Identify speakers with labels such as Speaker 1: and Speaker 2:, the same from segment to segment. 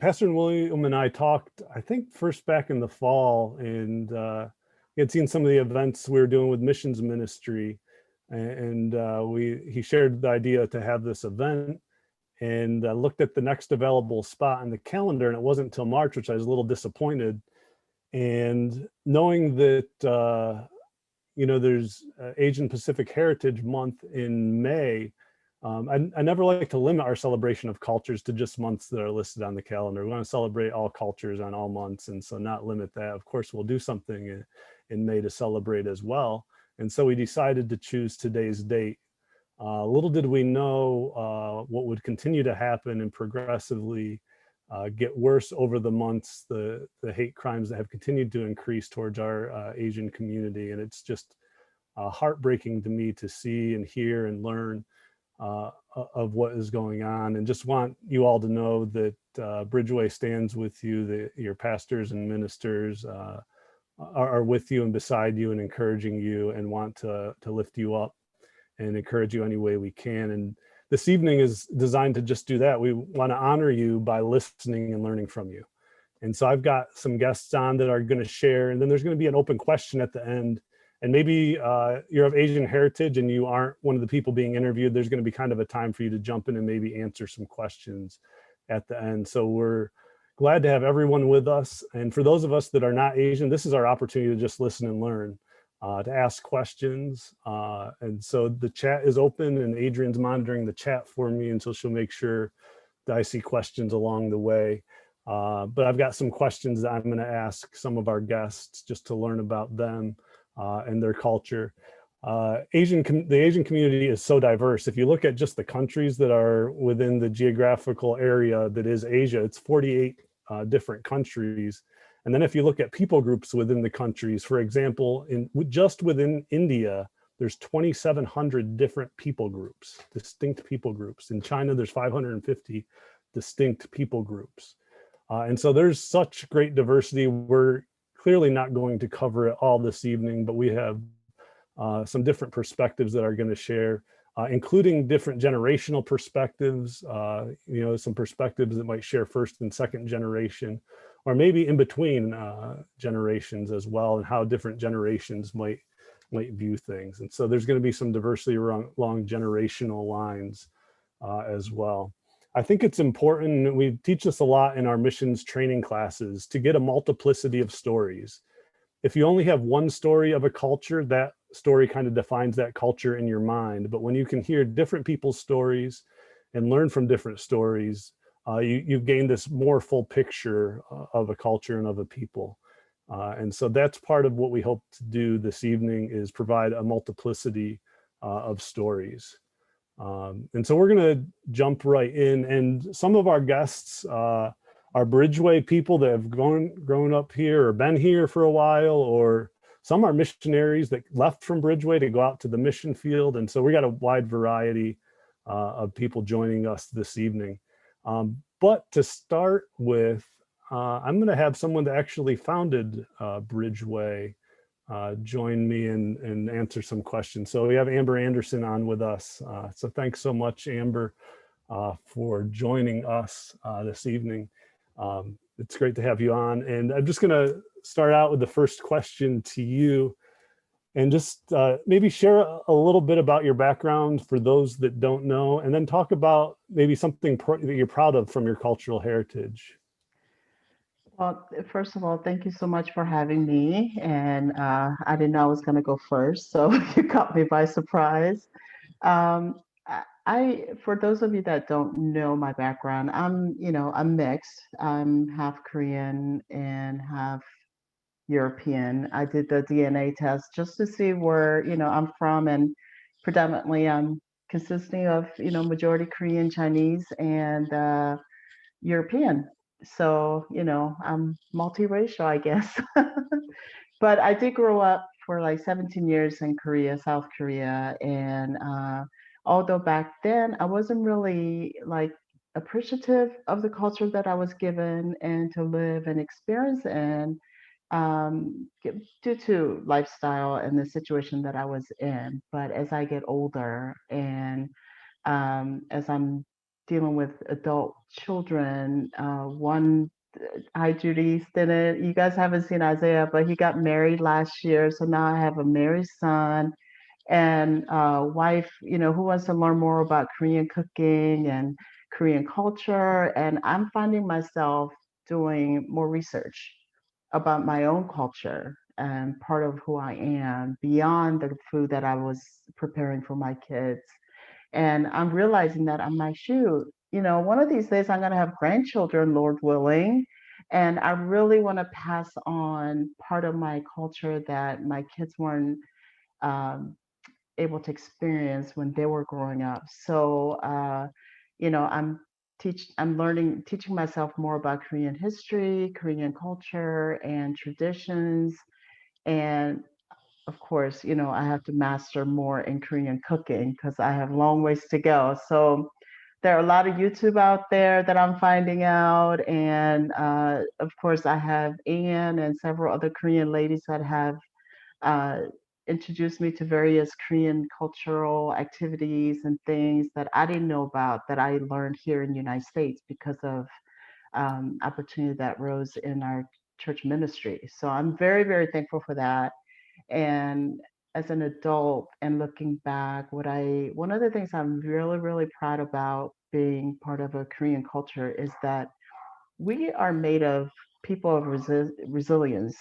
Speaker 1: Pastor William and I talked, I think first back in the fall, and he had seen some of the events we were doing with missions ministry, and he shared the idea to have this event, and looked at the next available spot on the calendar, and it wasn't until March, which I was a little disappointed. And knowing that there's Asian Pacific Heritage Month in May. I never like to limit our celebration of cultures to just months that are listed on the calendar. We want to celebrate all cultures on all months, and so not limit that. Of course, we'll do something in May to celebrate as well. And so we decided to choose today's date. Little did we know what would continue to happen and progressively get worse over the months, the hate crimes that have continued to increase towards our Asian community. And it's just heartbreaking to me to see and hear and learn of what is going on. And just want you all to know that Bridgeway stands with you, your pastors and ministers are with you and beside you and encouraging you, and want to lift you up and encourage you any way we can. And this evening is designed to just do that. We want to honor you by listening and learning from you. And so I've got some guests on that are going to share, and then there's going to be an open question at the end. And maybe you're of Asian heritage and you aren't one of the people being interviewed. There's going to be kind of a time for you to jump in and maybe answer some questions at the end. So we're glad to have everyone with us. And for those of us that are not Asian, this is our opportunity to just listen and learn, to ask questions. And so the chat is open, and Adrian's monitoring the chat for me, and so she'll make sure that I see questions along the way. But I've got some questions that I'm going to ask some of our guests just to learn about them and their culture. The Asian community is so diverse. If you look at just the countries that are within the geographical area that is Asia, it's 48 different countries. And then if you look at people groups within the countries, for example, just within India, there's 2,700 different people groups, distinct people groups. In China, there's 550 distinct people groups. And so there's such great diversity. We're clearly not going to cover it all this evening, but we have some different perspectives that are going to share, including different generational perspectives, some perspectives that might share first and second generation, or maybe in between generations as well, and how different generations might view things. And so there's going to be some diversity along generational lines as well. I think it's important, we teach this a lot in our missions training classes, to get a multiplicity of stories. If you only have one story of a culture, that story kind of defines that culture in your mind. But when you can hear different people's stories and learn from different stories, you gain this more full picture of a culture and of a people. And so that's part of what we hope to do this evening, is provide a multiplicity of stories. And so we're going to jump right in. And some of our guests are Bridgeway people that have grown up here or been here for a while, or some are missionaries that left from Bridgeway to go out to the mission field. And so we got a wide variety of people joining us this evening. But to start with, I'm going to have someone that actually founded Bridgeway join me and answer some questions. So we have Amber Anderson on with us. So thanks so much, Amber, for joining us this evening. It's great to have you on. And I'm just going to start out with the first question to you, and just maybe share a little bit about your background for those that don't know, and then talk about maybe something that you're proud of from your cultural heritage.
Speaker 2: Well, first of all, thank you so much for having me. And I didn't know I was going to go first, so you caught me by surprise. Um, for those of you that don't know my background, I'm mixed. I'm half Korean and half European. I did the DNA test just to see where, I'm from, and predominantly I'm consisting of, majority Korean, Chinese, and European. So, I'm multiracial, I guess. But I did grow up for like 17 years in Korea, South Korea. And although back then I wasn't really like appreciative of the culture that I was given and to live and experience in, due to lifestyle and the situation that I was in. But as I get older and as I'm dealing with adult children. One, hi Judy Stinnett. You guys haven't seen Isaiah, but he got married last year, so now I have a married son and wife, who wants to learn more about Korean cooking and Korean culture. And I'm finding myself doing more research about my own culture and part of who I am beyond the food that I was preparing for my kids. And I'm realizing that I'm like, shoot, one of these days I'm going to have grandchildren, Lord willing. And I really want to pass on part of my culture that my kids weren't um, able to experience when they were growing up. So, I'm learning, teaching myself more about Korean history, Korean culture, and traditions. And of course, I have to master more in Korean cooking because I have long ways to go. So there are a lot of YouTube out there that I'm finding out. And of course, I have Anne and several other Korean ladies that have uh, introduced me to various Korean cultural activities and things that I didn't know about that I learned here in the United States because of opportunity that rose in our church ministry. So I'm very, very thankful for that. And as an adult and looking back, one of the things I'm really, really proud about being part of a Korean culture is that we are made of people of resilience.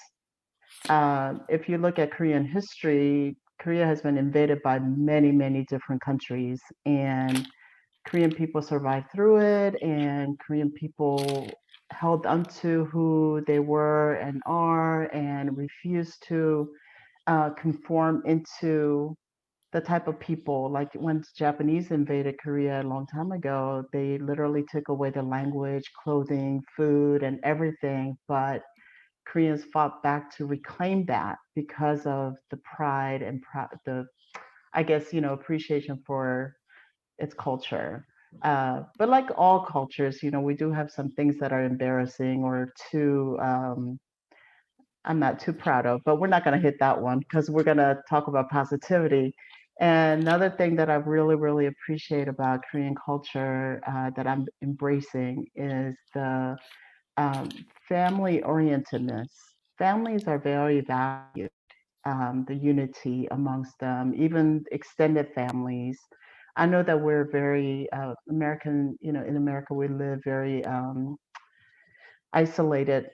Speaker 2: If you look at Korean history, Korea has been invaded by many, many different countries, and Korean people survived through it, and Korean people held onto who they were and are and refused to conform into the type of people. Like when Japanese invaded Korea a long time ago, they literally took away the language, clothing, food, and everything. But Koreans fought back to reclaim that because of the pride and I guess, appreciation for its culture. But like all cultures, we do have some things that are embarrassing or too, I'm not too proud of, but we're not going to hit that one because we're going to talk about positivity. And another thing that I really, really appreciate about Korean culture that I'm embracing is the family orientedness. Families are very valued, the unity amongst them, even extended families. I know that we're very American, in America, we live very isolated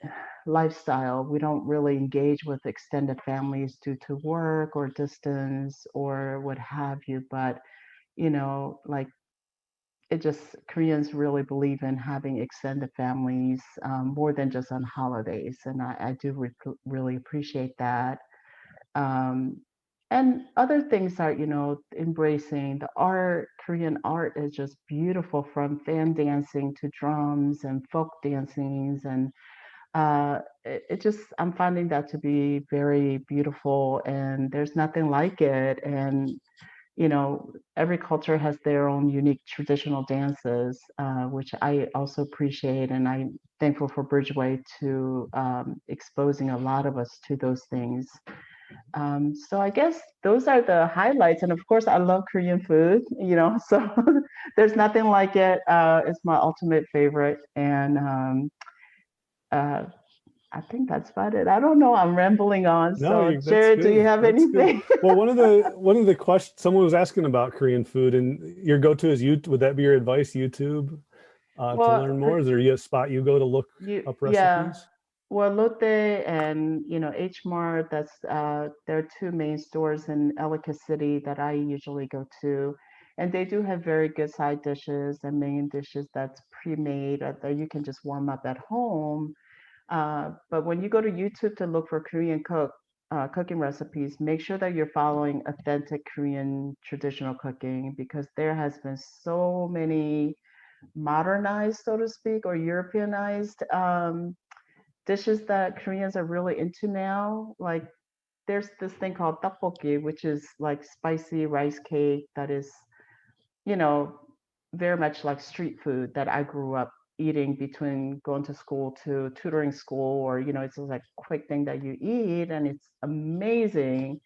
Speaker 2: lifestyle. We don't really engage with extended families due to work or distance or what have you. But, like it just Koreans really believe in having extended families more than just on holidays, and I do really appreciate that. Um, and other things are, embracing the art. Korean art is just beautiful, from fan dancing to drums and folk dancings, and it just I'm finding that to be very beautiful, and there's nothing like it. And every culture has their own unique traditional dances, which I also appreciate. And I'm thankful for Bridgeway to exposing a lot of us to those things. So I guess those are the highlights. And of course, I love Korean food, so there's nothing like it. It's my ultimate favorite. And uh, I think that's about it. I don't know. I'm rambling on.
Speaker 1: No,
Speaker 2: So,
Speaker 1: that's
Speaker 2: Jared, do you
Speaker 1: good.
Speaker 2: have
Speaker 1: That's good.
Speaker 2: anything?
Speaker 1: Well, one of the questions someone was asking about Korean food, and your go-to is YouTube. Would that be your advice, YouTube, to
Speaker 2: Well,
Speaker 1: learn more? Is there a spot you go to look up
Speaker 2: yeah.
Speaker 1: recipes?
Speaker 2: Well, Lotte and H Mart. There are two main stores in Ellicott City that I usually go to, and they do have very good side dishes and main dishes that's pre-made that you can just warm up at home. But when you go to YouTube to look for Korean cooking recipes, make sure that you're following authentic Korean traditional cooking, because there has been so many modernized, so to speak, or Europeanized dishes that Koreans are really into now. Like there's this thing called tteokbokki, which is like spicy rice cake that is, you know, very much like street food that I grew up eating between going to school to tutoring school, or, it's just like quick thing that you eat and it's amazing.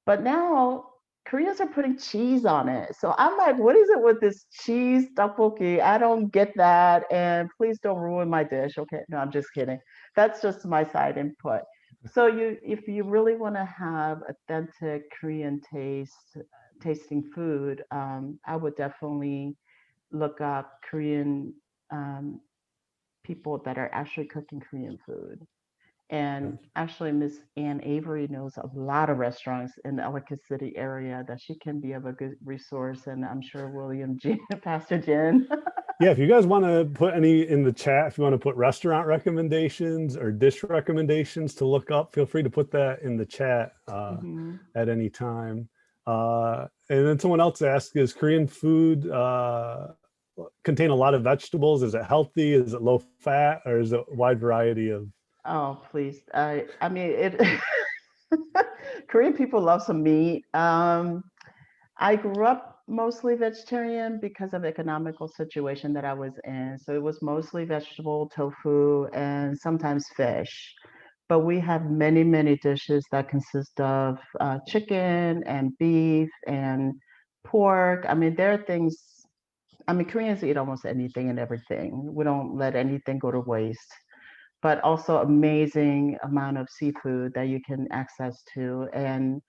Speaker 2: But now Koreans are putting cheese on it. So I'm like, what is it with this cheese tteokbokki? I don't get that. And please don't ruin my dish. Okay. No, I'm just kidding. That's just my side input. So if you really want to have authentic Korean tasting food, I would definitely look up Korean um, people that are actually cooking Korean food.
Speaker 1: Yeah.
Speaker 2: And actually, Miss Ann Avery knows a lot of restaurants in the Ellicott City area that she can be of a good resource. And I'm sure William J, Pastor Jen.
Speaker 1: Yeah, if you guys want to put any in the chat, if you want to put restaurant recommendations or dish recommendations to look up, feel free to put that in the chat
Speaker 2: Mhm.
Speaker 1: at any time. And then someone else asked, is Korean food contain a lot of vegetables? Is it healthy? Is it low fat? Or is it a wide variety of?
Speaker 2: Oh, please. I mean, it. Korean people love some meat. I grew up mostly vegetarian because of economical situation that I was in. So it was mostly vegetable, tofu, and sometimes fish. But we have many, many dishes that consist of chicken and beef and pork. I mean, there are things, I mean, Koreans eat almost anything and everything. We don't let anything go to waste, but also amazing amount of seafood that you can access to. And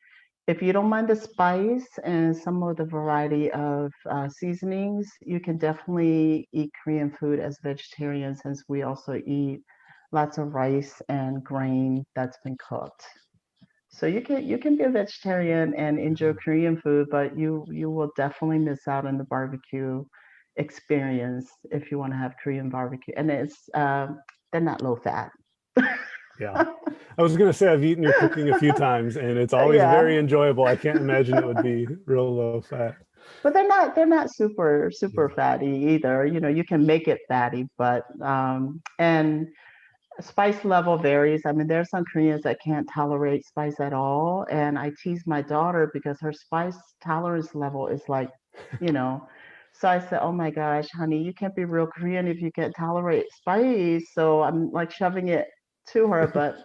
Speaker 2: if you don't mind the spice and some of the variety of seasonings, you can definitely eat Korean food as vegetarian since we also eat lots of rice and grain that's been cooked. So you can be a vegetarian and enjoy Korean food, but you will definitely miss out on the barbecue experience if you want to have Korean barbecue. And they're not low fat.
Speaker 1: Yeah. I was going to say I've eaten your cooking a few times and it's always
Speaker 2: Yeah.
Speaker 1: very enjoyable. I can't imagine it would be real low fat.
Speaker 2: But they're not super super
Speaker 1: Yeah.
Speaker 2: fatty either. You know, you can make it fatty, but and spice level varies. I mean, there are some Koreans that can't tolerate spice at all, and I tease my daughter because her spice tolerance level is like, you know. So I said, "Oh my gosh, honey, you can't be real Korean if you can't tolerate spice." So I'm like shoving it to her, but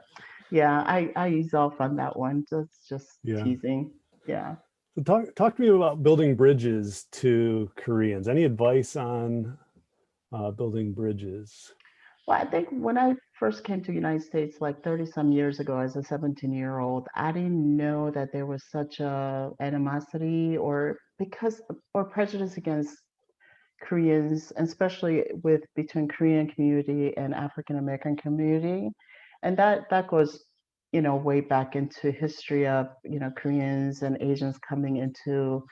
Speaker 2: yeah, I ease off on that one. Just
Speaker 1: Yeah.
Speaker 2: teasing. Yeah.
Speaker 1: So talk to me about building bridges to Koreans. Any advice on building bridges?
Speaker 2: Well, I think when I first came to the United States like 30 some years ago as a 17-year-old, I didn't know that there was such a animosity or prejudice against Koreans, especially with between Korean community and African American community. And that goes, way back into history of, Koreans and Asians coming into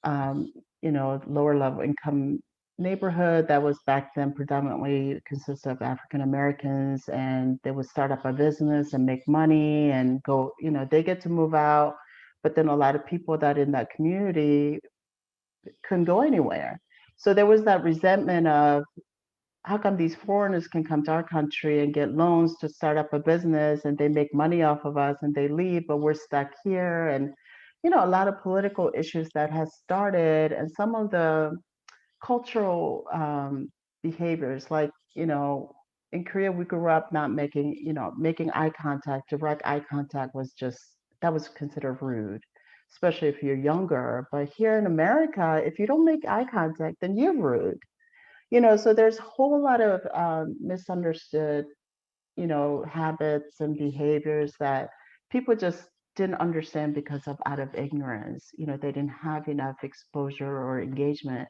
Speaker 2: um, lower level income neighborhood that was back then predominantly consists of African Americans, and they would start up a business and make money and go, they get to move out, but then a lot of people that in that community couldn't go anywhere. So there was that resentment of how come these foreigners can come to our country and get loans to start up a business and they make money off of us and they leave, but we're stuck here. And a lot of political issues that has started, and some of the cultural behaviors, like in Korea we grew up not making eye contact. Direct eye contact was just, that was considered rude, especially if you're younger. But here in America, if you don't make eye contact, then you're rude. So there's a whole lot of misunderstood, habits and behaviors that people just didn't understand because of out of ignorance. They didn't have enough exposure or engagement.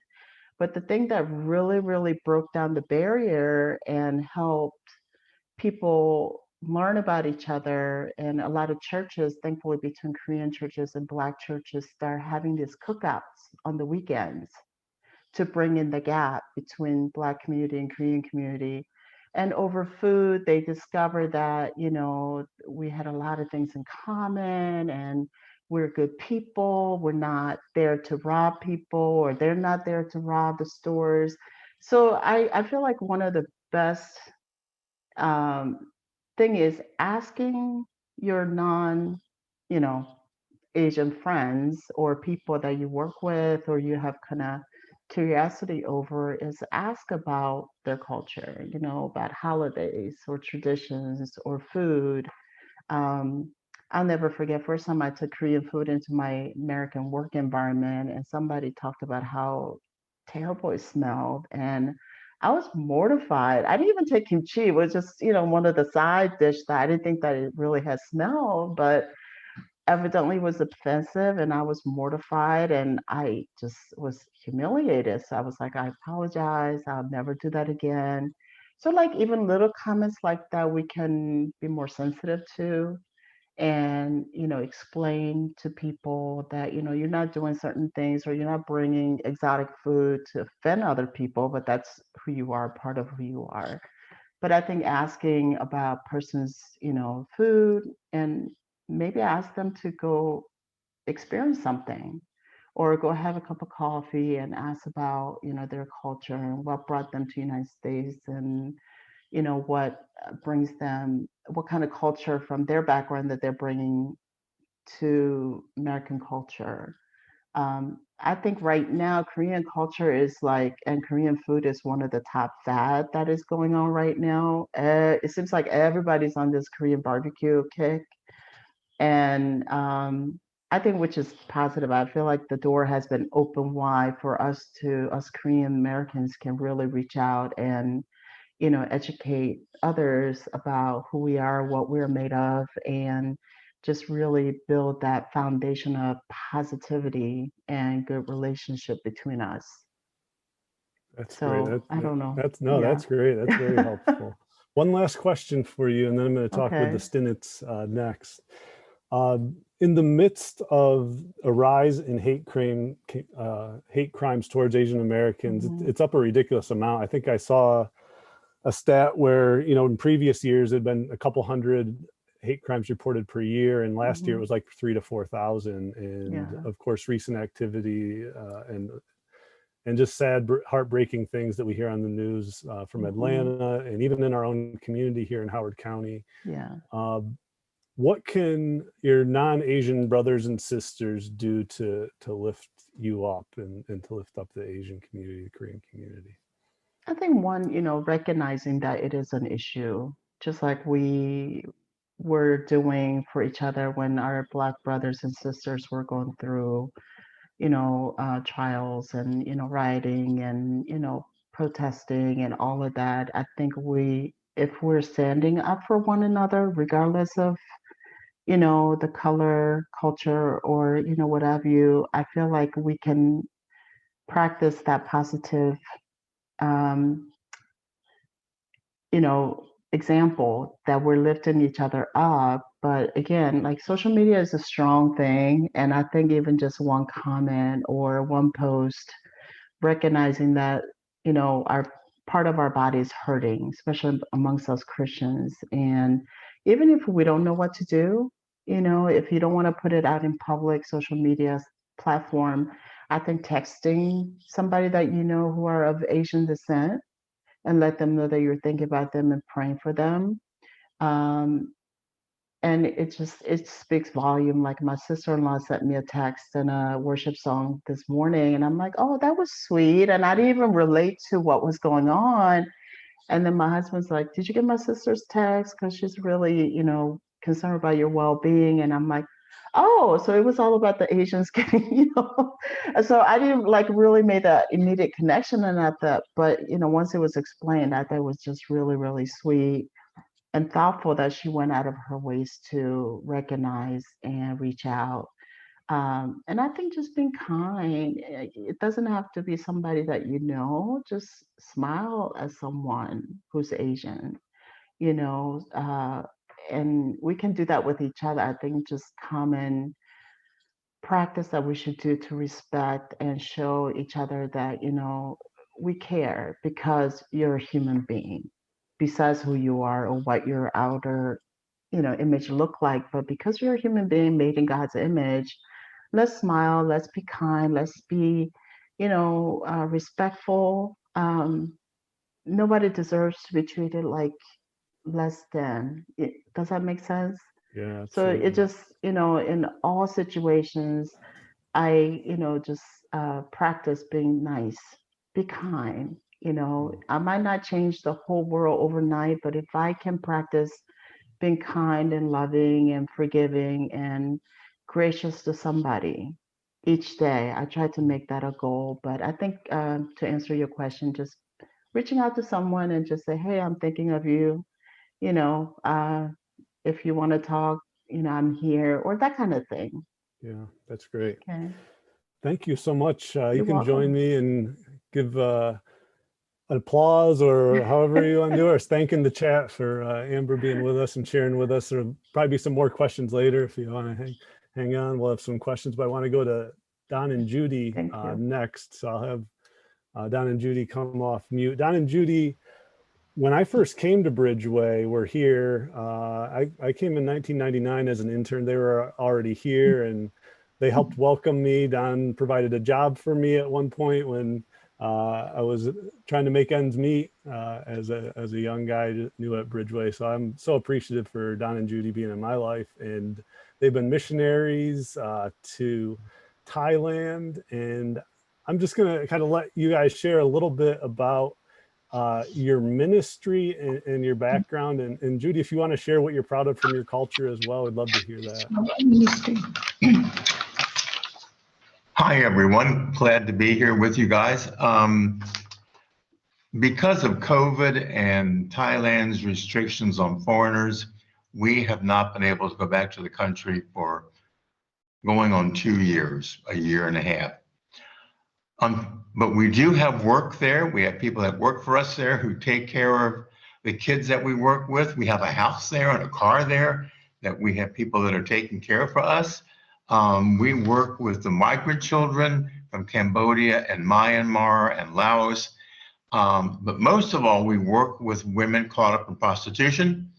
Speaker 2: But the thing that really, really broke down the barrier and helped people learn about each other, and a lot of churches, thankfully, between Korean churches and Black churches, start having these cookouts on the weekends to bring in the gap between Black community and Korean community. And over food, they discovered that, we had a lot of things in common, and we're good people. We're not there to rob people, or they're not there to rob the stores. So I feel like one of the best um, thing is asking your non, you know, Asian friends or people that you work with or you have kind of curiosity over, is ask about their culture, about holidays or traditions or food. Um, I'll never forget first time I took Korean food into my American work environment and somebody talked about how terrible it smelled and I was mortified. I didn't even take kimchi. It was just, one of the side dish that I didn't think that it really had smell, but evidently was offensive and I was mortified and I just was humiliated. So I was like, I apologize. I'll never do that again. So like even little comments like that we can be more sensitive to and explain to people that you're not doing certain things or you're not bringing exotic food to offend other people, but that's who you are, part of who you are. But I think asking about person's food and maybe ask them to go experience something or go have a cup of coffee and ask about their culture and what brought them to United States and what brings them, what kind of culture from their background that they're bringing to American culture. I think right now Korean culture is like, and Korean food is one of the top fad that is going on right now. It seems like everybody's on this Korean barbecue kick, and I think which is positive. I feel like the door has been open wide for us Korean Americans can really reach out and educate others about who we are, what we're made of, and just really build that foundation of positivity and good relationship between us.
Speaker 1: That's great.
Speaker 2: So I don't know.
Speaker 1: That's no,
Speaker 2: Yeah.
Speaker 1: that's great. That's very helpful. One last question for you, and then I'm going to talk with the
Speaker 2: Okay.
Speaker 1: Stinnets next. In the midst of a rise in hate crimes towards Asian Americans,
Speaker 2: Hmm.
Speaker 1: it's up a ridiculous amount. I think I saw a stat where, in previous years, there'd been a couple hundred hate crimes reported per year, and last year it
Speaker 2: Hmm.
Speaker 1: was like 3 to 4,000. And
Speaker 2: Yeah.
Speaker 1: of course, recent activity and just sad, heartbreaking things that we hear on the news from
Speaker 2: Hmm.
Speaker 1: Atlanta and even in our own community here in Howard County.
Speaker 2: Yeah.
Speaker 1: Uh, what can your non-Asian brothers and sisters do to lift you up and to lift up the Asian community, the Korean community?
Speaker 2: I think one, recognizing that it is an issue, just like we were doing for each other when our Black brothers and sisters were going through trials and, rioting and, protesting and all of that. I think if we're standing up for one another, regardless of, the color, culture, or, what have you, I feel like we can practice that positive, um, example that we're lifting each other up. But again, like social media is a strong thing. And I think even just one comment or one post recognizing that our part of our body is hurting, especially amongst us Christians, and even if we don't know what to do, if you don't want to put it out in public social media platform, I think texting somebody that who are of Asian descent and let them know that you're thinking about them and praying for them. um, and it speaks volume. Like my sister-in-law sent me a text and a worship song this morning and I'm like, oh, that was sweet, and I didn't even relate to what was going on. And then my husband's like, did you get my sister's text, because she's really concerned about your well-being? And I'm like, oh, so it was all about the Asians getting And so I didn't like really make that immediate connection, and I thought, but once it was explained, I thought it was just really really sweet and thoughtful that she went out of her ways to recognize and reach out. And I think just being kind, it doesn't have to be somebody that just smile at someone who's Asian, you know, uh, and we can do that with each other. I think just common practice that we should do to respect and show each other that, we care because you're a human being, besides who you are or what your outer, image look like. But because you're a human being made in God's image, let's smile, let's be kind, let's be, respectful. Nobody deserves to be treated like less than. Does that make sense?
Speaker 1: Yeah,
Speaker 2: So it
Speaker 1: absolutely.
Speaker 2: just, in all situations, I, just practice being nice, be kind. I might not change the whole world overnight, but if I can practice being kind and loving and forgiving and gracious to somebody each day. I try to make that a goal. But I think to answer your question, just reaching out to someone and just say, hey, I'm thinking of you, you know, if you want to talk, you know, I'm here, or that kind of thing.
Speaker 1: Yeah, that's great.
Speaker 2: Okay.
Speaker 1: Thank you so much. You
Speaker 2: You're
Speaker 1: can join
Speaker 2: welcome.
Speaker 1: me and give an applause or however you want to do it, or thanking the chat for Amber being with us and sharing with us. There'll probably be some more questions later if you want to hang on. We'll have some questions, but I want to go to Don and Judy
Speaker 2: Thank you.
Speaker 1: next. So I'll have Don and Judy come off mute. Don and Judy, when I first came to Bridgeway, we're here. I came in 1999 as an intern. They were already here and they helped welcome me. Don provided a job for me at one point when I was trying to make ends meet as a young guy new at Bridgeway. So I'm so appreciative for Don and Judy being in my life. And they've been missionaries to Thailand. And I'm just going to kind of let you guys share a little bit about your ministry and your background. And Judy, if you want to share what you're proud of from your culture as well, I'd love to hear that.
Speaker 3: Hi, everyone. Glad to be here with you guys. Because of COVID and Thailand's restrictions on foreigners, we have not been able to go back to the country for going on 2 years, a year and a half. But we do have work there. We have people that work for us there who take care of the kids that we work with. We have a house there and a car there that we have people that are taking care for us. We work with the migrant children from Cambodia and Myanmar and Laos. But most of all, we work with women caught up in prostitution.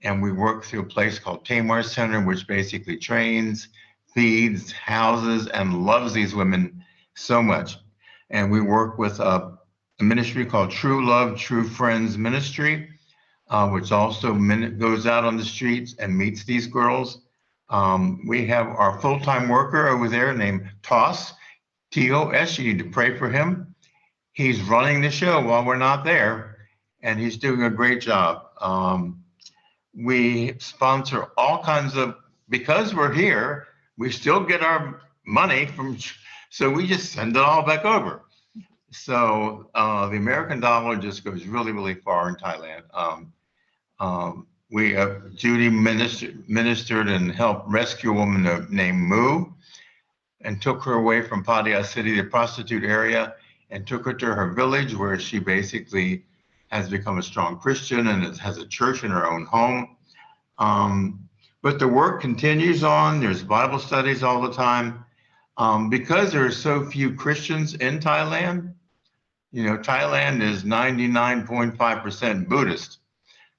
Speaker 3: And we work through a place called Tamar Center, which basically trains, feeds, houses, and loves these women so much. And we work with a ministry called True Love, True Friends Ministry, which also goes out on the streets and meets these girls. We have our full-time worker over there named Toss, T-O-S. You need to pray for him. He's running the show while we're not there, and he's doing a great job. We sponsor all kinds of, because we're here, we still get our money from, so we just send it all back over. So the American dollar just goes really, really far in Thailand. Judy ministered and helped rescue a woman named Moo and took her away from Pattaya City, the prostitute area, and took her to her village where she basically has become a strong Christian and has a church in her own home. But the work continues on. There's Bible studies all the time. Because there are so few Christians in Thailand, you know, Thailand is 99.5% Buddhist.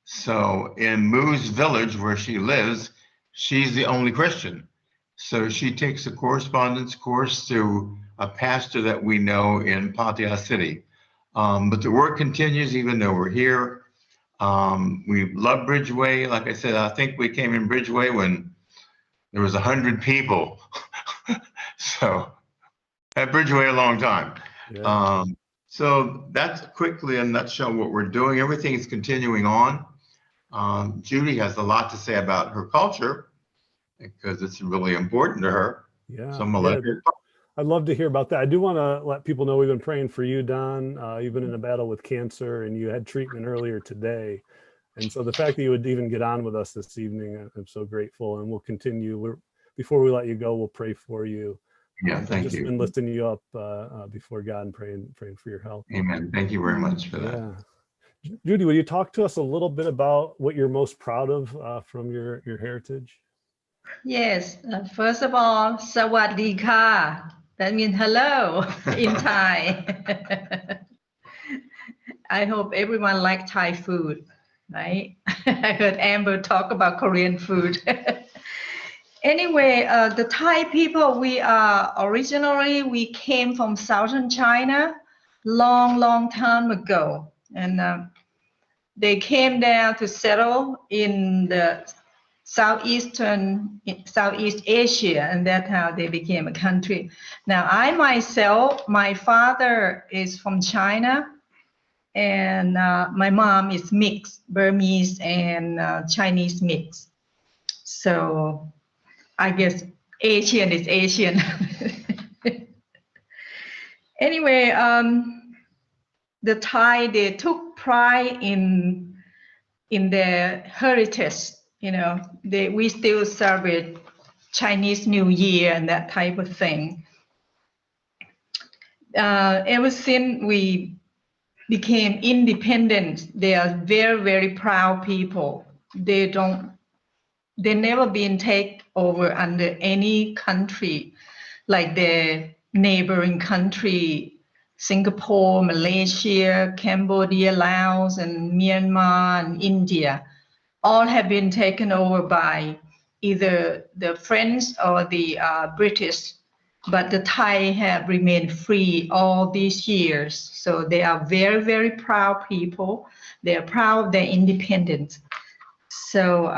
Speaker 3: So in Moo's village where she lives, she's the only Christian. So she takes a correspondence course through a pastor that we know in Pattaya City. But the work continues even though we're here. We love Bridgeway. Like I said, I think we came in Bridgeway when there was 100 people. So at Bridgeway a long time. Yeah. So that's quickly in a nutshell what we're doing. Everything is continuing on. Judy has a lot to say about her culture because it's really important to her.
Speaker 1: Yeah.
Speaker 3: So I'm gonna let her talk.
Speaker 1: I'd love to hear about that. I do want to let people know we've been praying for you, Don. You've been in a battle with cancer and you had treatment earlier today. And so the fact that you would even get on with us this evening, I'm so grateful, and we'll continue. Before we let you go, we'll pray for you.
Speaker 3: Yeah, thank you.
Speaker 1: Just been lifting you up before God and praying for your health.
Speaker 3: Amen. Thank you very much for that.
Speaker 1: Yeah. Judy, will you talk to us a little bit about what you're most proud of from your heritage?
Speaker 4: Yes. First of all, Sawadee Ka. That means hello in Thai. I hope everyone likes Thai food, right? I heard Amber talk about Korean food. Anyway, the Thai people, we came from southern China long time ago. And they came there to settle in the Southeast Asia, and that's how they became a country. Now, I myself, my father is from China, And my mom is mixed, Burmese and Chinese mixed. So I guess Asian is Asian. Anyway, the Thai, they took pride in their heritage. You know, we still celebrate Chinese New Year and that type of thing. Ever since we became independent, they are very, very proud people. They never been taken over under any country, like the neighboring country, Singapore, Malaysia, Cambodia, Laos, and Myanmar, and India. All have been taken over by either the French or the British, but the Thai have remained free all these years. So they are very, very proud people. They are proud of their independence. So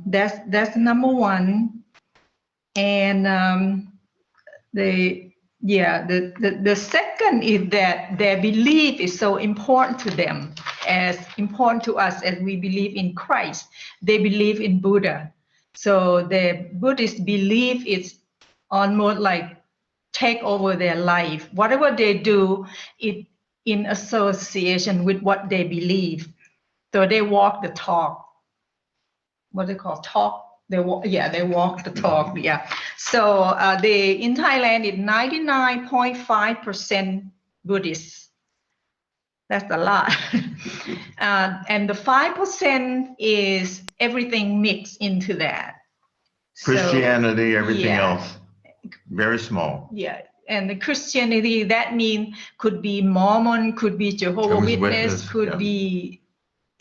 Speaker 4: that's number one. And the second is that their belief is so important to them, as important to us as we believe in Christ. They believe in Buddha. So the Buddhist belief is almost like take over their life. Whatever they do, it in association with what they believe. So they walk the talk. What they call talk? They walk the talk. Yeah. So in Thailand, it's 99.5% Buddhist. That's a lot. And the 5% is everything mixed into that.
Speaker 3: Christianity, everything else, very small.
Speaker 4: Yeah. And the Christianity, that means could be Mormon, could be Jehovah's Witness, could be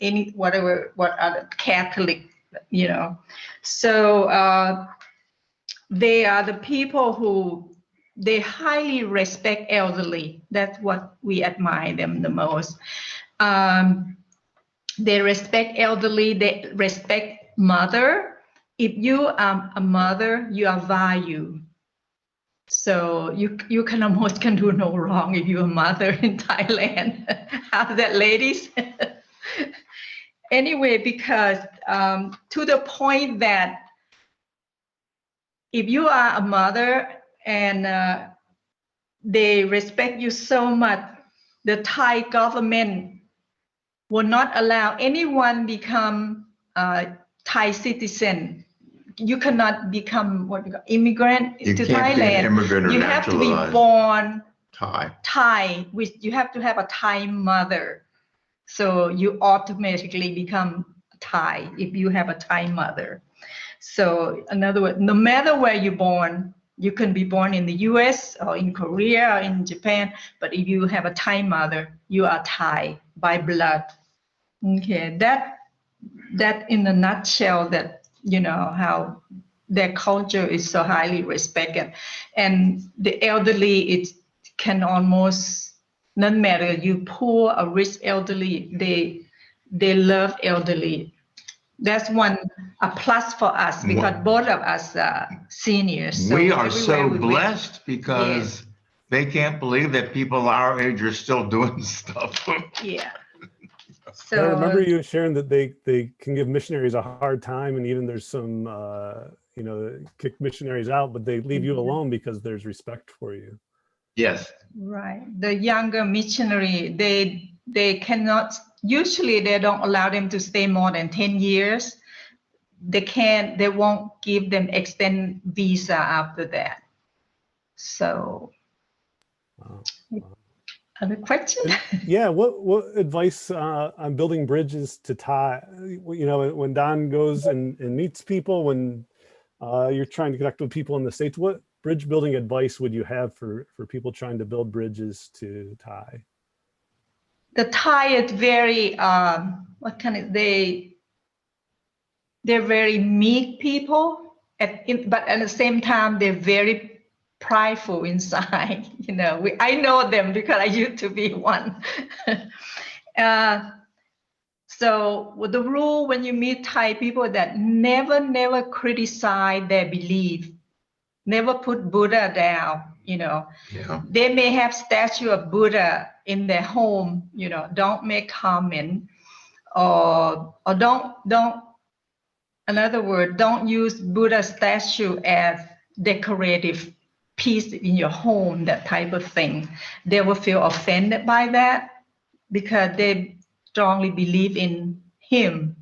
Speaker 4: any, what other Catholic, you know. So they are the people who, they highly respect elderly. That's what we admire them the most. They respect elderly, they respect mother. If you are a mother, you are valued. So you can almost do no wrong if you're a mother in Thailand. How's that, ladies? Anyway, because to the point that if you are a mother and they respect you so much, the Thai government will not allow anyone become a Thai citizen. You cannot become immigrant to Thailand. You have to be born Thai, which you have to have a Thai mother. So you automatically become Thai if you have a Thai mother. So in other words, no matter where you're born, you can be born in the US or in Korea or in Japan, but if you have a Thai mother, you are Thai by blood. Okay, that in a nutshell, that you know how their culture is so highly respected. And the elderly, it can almost, no matter you poor or rich elderly, they love elderly. That's a plus for us, because both of us are seniors. So
Speaker 3: we are so blessed because they can't believe that people our age are still doing stuff.
Speaker 4: Yeah.
Speaker 1: So I remember you sharing that they can give missionaries a hard time, and even there's some kick missionaries out, but they leave you alone because there's respect for you.
Speaker 3: Yes.
Speaker 4: Right. The younger missionary, they cannot, usually they don't allow them to stay more than 10 years. They won't give them extend visa after that. So other question?
Speaker 1: Yeah, what advice on building bridges to Thai? You know, when Don goes and meets people, when you're trying to connect with people in the States, what bridge building advice would you have for people trying to build bridges to Thai?
Speaker 4: The Thai is very they're very meek people, but at the same time they're very prideful inside. You know, I know them because I used to be one. So the rule when you meet Thai people, that never criticize their belief, never put Buddha down. You know, they may have statue of Buddha in their home, don't make comment, or don't, in other words, don't use Buddha statue as decorative piece in your home, that type of thing. They will feel offended by that because they strongly believe in him.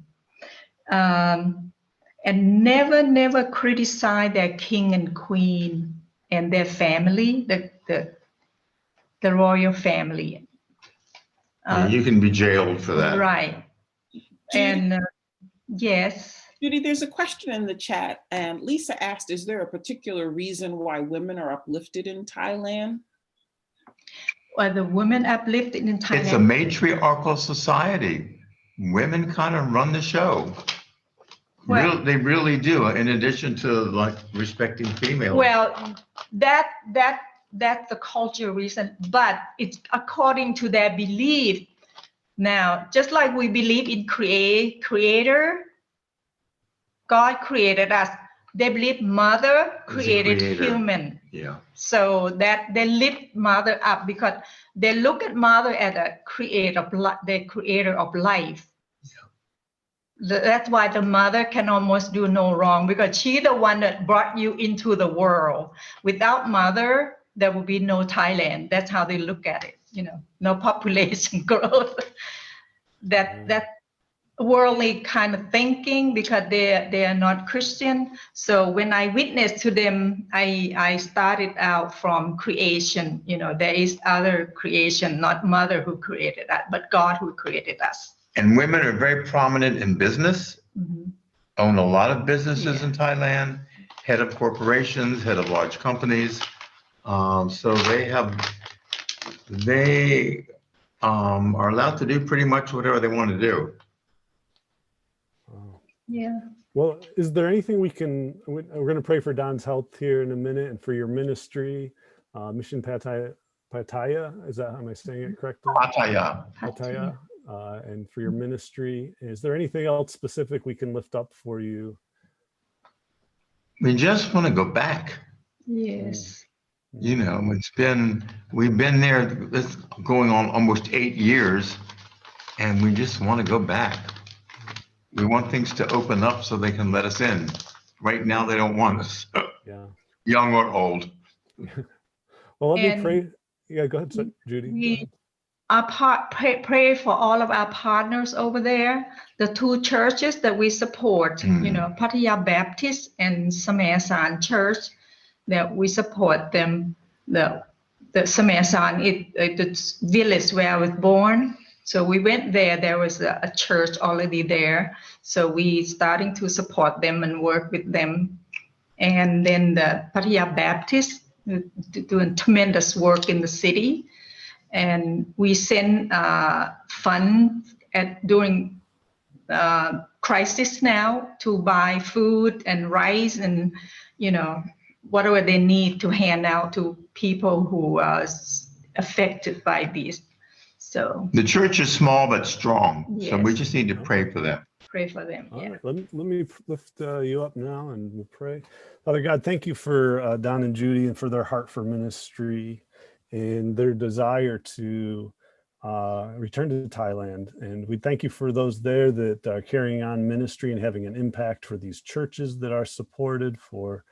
Speaker 4: And never criticize their king and queen and their family, the royal family.
Speaker 3: You can be jailed for that.
Speaker 4: Right.
Speaker 5: Judy,
Speaker 4: And yes.
Speaker 5: Judy, there's a question in the chat, and Lisa asked, is there a particular reason why women are uplifted in Thailand?
Speaker 4: Well, the women uplifted in Thailand.
Speaker 3: It's a matriarchal society. Women kind of run the show.
Speaker 4: Well,
Speaker 3: They really do, in addition to like respecting females.
Speaker 4: Well, that's the cultural reason, but it's according to their belief. Now, just like we believe in creator, God created us. They believe mother created human.
Speaker 3: Yeah.
Speaker 4: So that they lift mother up because they look at mother as a the creator of life. That's why the mother can almost do no wrong, because she's the one that brought you into the world. Without mother, there will be no Thailand. That's how they look at it. No population growth. That worldly kind of thinking, because they are not Christian. So when I witnessed to them, I started out from creation. There is other creation, not mother who created us, but God who created us.
Speaker 3: And women are very prominent in business, own a lot of businesses in Thailand, head of corporations, head of large companies. So they are allowed to do pretty much whatever they want to do.
Speaker 4: Yeah.
Speaker 1: Well, is there anything we're going to pray for Don's health here in a minute, and for your ministry, Mission Pattaya, is that, am I saying it correctly? Pattaya. And for your ministry, is there anything else specific we can lift up for you?
Speaker 3: We just want to go back.
Speaker 4: Yes.
Speaker 3: We've been there, it's going on almost 8 years, and we just want to go back. We want things to open up so they can let us in. Right now, they don't want us.
Speaker 1: Yeah.
Speaker 3: Young or old.
Speaker 1: Well, let me pray. Yeah, go ahead, Judy.
Speaker 4: We pray for all of our partners over there, the two churches that we support, Pattaya Baptist and Sameasan Church, that we support them. The Sameasan is the village where I was born. So we went there. There was a church already there. So we starting to support them and work with them. And then the Pattaya Baptist doing tremendous work in the city. And we send funds during crisis now to buy food and rice and, whatever they need to hand out to people who are affected by this. So
Speaker 3: the church is small but strong.
Speaker 4: Yes.
Speaker 3: So we just need to pray for them.
Speaker 4: Pray for them.
Speaker 1: All right, let me lift you up now, and we'll pray. Father God, thank you for Don and Judy, and for their heart for ministry and their desire to return to Thailand. And we thank you for those there that are carrying on ministry and having an impact, for these churches that are supported, for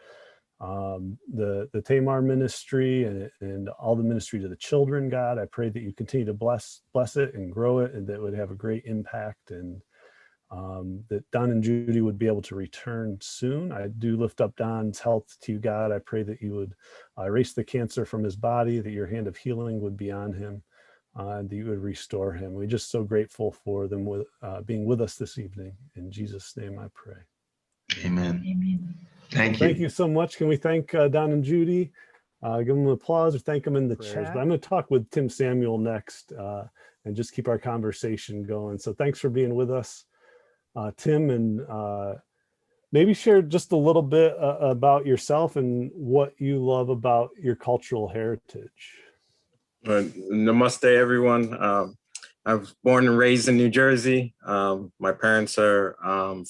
Speaker 1: the Tamar ministry and all the ministry to the children. God, I pray that you continue to bless it and grow it, and that it would have a great impact, and that Don and Judy would be able to return soon. I do lift up Don's health to you, God. I pray that you would erase the cancer from his body, that your hand of healing would be on him, and that you would restore him. We're just so grateful for them being with us this evening. In Jesus' name I pray.
Speaker 3: Amen.
Speaker 4: Amen.
Speaker 3: Thank you
Speaker 1: so much. Can we thank Don and Judy? Give them an applause, or thank them in the chat. But I'm going to talk with Tim Samuel next, and just keep our conversation going. So thanks for being with us, Tim, and maybe share just a little bit about yourself and what you love about your cultural heritage.
Speaker 6: Namaste, everyone. I was born and raised in New Jersey. My parents are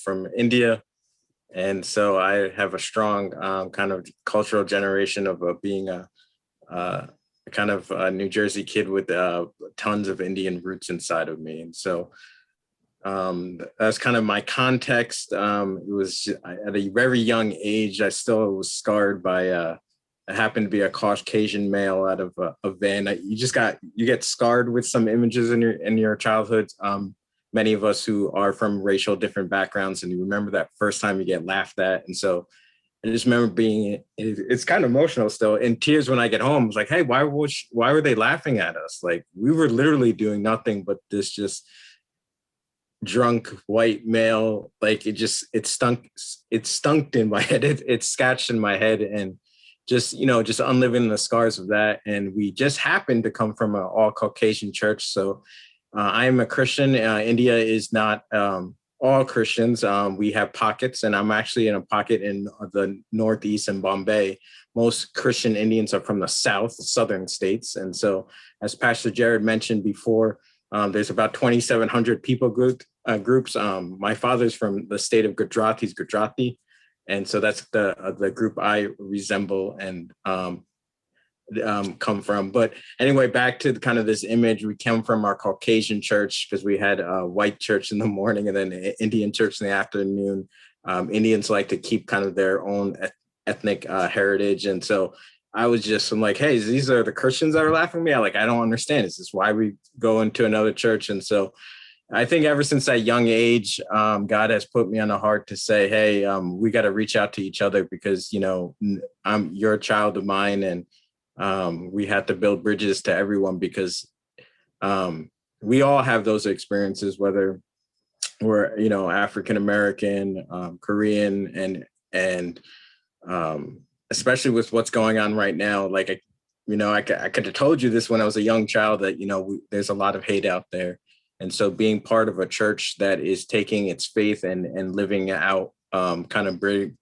Speaker 6: from India. And so I have a strong kind of cultural generation of being kind of a New Jersey kid with tons of Indian roots inside of me. And so that's kind of my context. It was at a very young age, I still was scarred by, I happened to be a Caucasian male out of a van. You get scarred with some images in your childhood. Many of us who are from racial different backgrounds, and you remember that first time you get laughed at. And so I just remember it's kind of emotional still, in tears when I get home. It's like, hey, why were they laughing at us? Like, we were literally doing nothing but this just drunk white male. Like, it stunk in my head. It scratched in my head, and just unliving the scars of that. And we just happened to come from an all Caucasian church. So I am a Christian. India is not all Christians. We have pockets, and I'm actually in a pocket in the Northeast and Bombay. Most Christian Indians are from the southern states. And so, as Pastor Jared mentioned before, there's about 2,700 people groups. My father's from the state of Gujarat. He's Gujarati. And so that's the group I resemble and come from. But anyway, back to kind of this image. We came from our Caucasian church because we had a white church in the morning and then an Indian church in the afternoon. Indians like to keep kind of their own ethnic heritage. And so I'm like, hey, these are the Christians that are laughing at me. I don't understand. Is this why we go into another church? And so I think ever since that young age, God has put me on the heart to say, hey, we got to reach out to each other because, you're a child of mine, and we have to build bridges to everyone because we all have those experiences, whether we're, African-American, Korean, and especially with what's going on right now. I could have told you this when I was a young child that, there's a lot of hate out there. And so being part of a church that is taking its faith and living out kind of building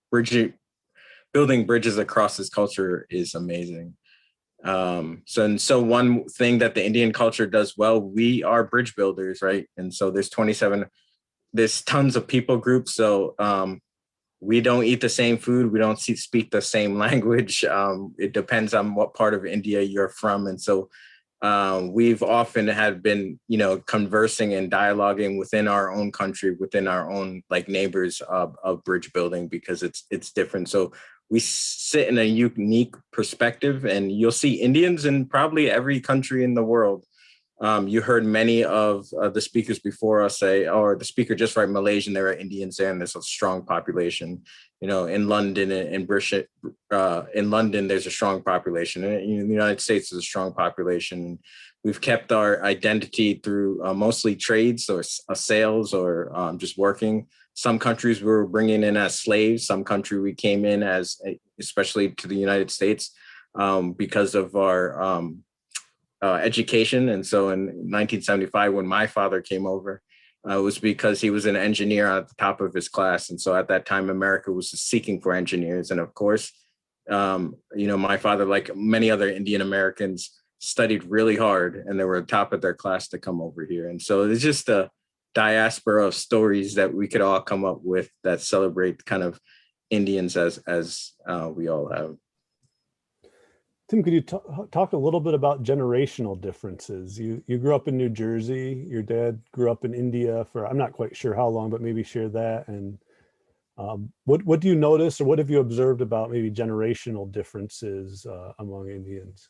Speaker 6: bridges across this culture is amazing. So one thing that the Indian culture does well, we are bridge builders, right? And so there's tons of people groups. So we don't eat the same food. We don't speak the same language. It depends on what part of India you're from. And so we've often been, conversing and dialoguing within our own country, within our own neighbors of bridge building, because it's different. So we sit in a unique perspective, and you'll see Indians in probably every country in the world. You heard many of the speakers before us say, or the speaker just right, Malaysian, there are Indians there, and there's a strong population. In London and British, in London, there's a strong population. In the United States, there's a strong population. We've kept our identity through mostly trades or sales or just working. Some countries we were bringing in as slaves. Some country we came in as, especially to the United States, because of our education. And so in 1975, when my father came over, it was because he was an engineer at the top of his class. And so at that time, America was seeking for engineers. And of course, my father, like many other Indian Americans, studied really hard, and they were top of their class to come over here. And so it's just a diaspora of stories that we could all come up with that celebrate kind of Indians as we all have.
Speaker 1: Tim, could you talk a little bit about generational differences? You grew up in New Jersey. Your dad grew up in India for, I'm not quite sure how long, but maybe share that. And what do you notice, or what have you observed about maybe generational differences among Indians?